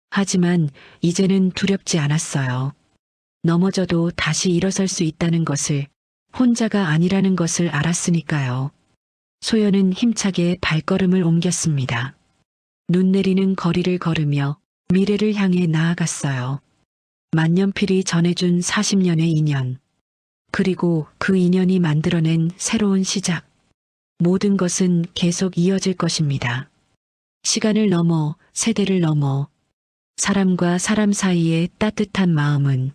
하지만 이제는 두렵지 않았어요. 넘어져도 다시 일어설 수 있다는 것을, 혼자가 아니라는 것을 알았으니까요. 소연은 힘차게 발걸음을 옮겼습니다. 눈 내리는 거리를 걸으며 미래를 향해 나아갔어요. 만년필이 전해준 40년의 인연. 그리고 그 인연이 만들어낸 새로운 시작. 모든 것은 계속 이어질 것입니다. 시간을 넘어, 세대를 넘어, 사람과 사람 사이의 따뜻한 마음은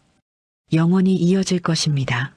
영원히 이어질 것입니다.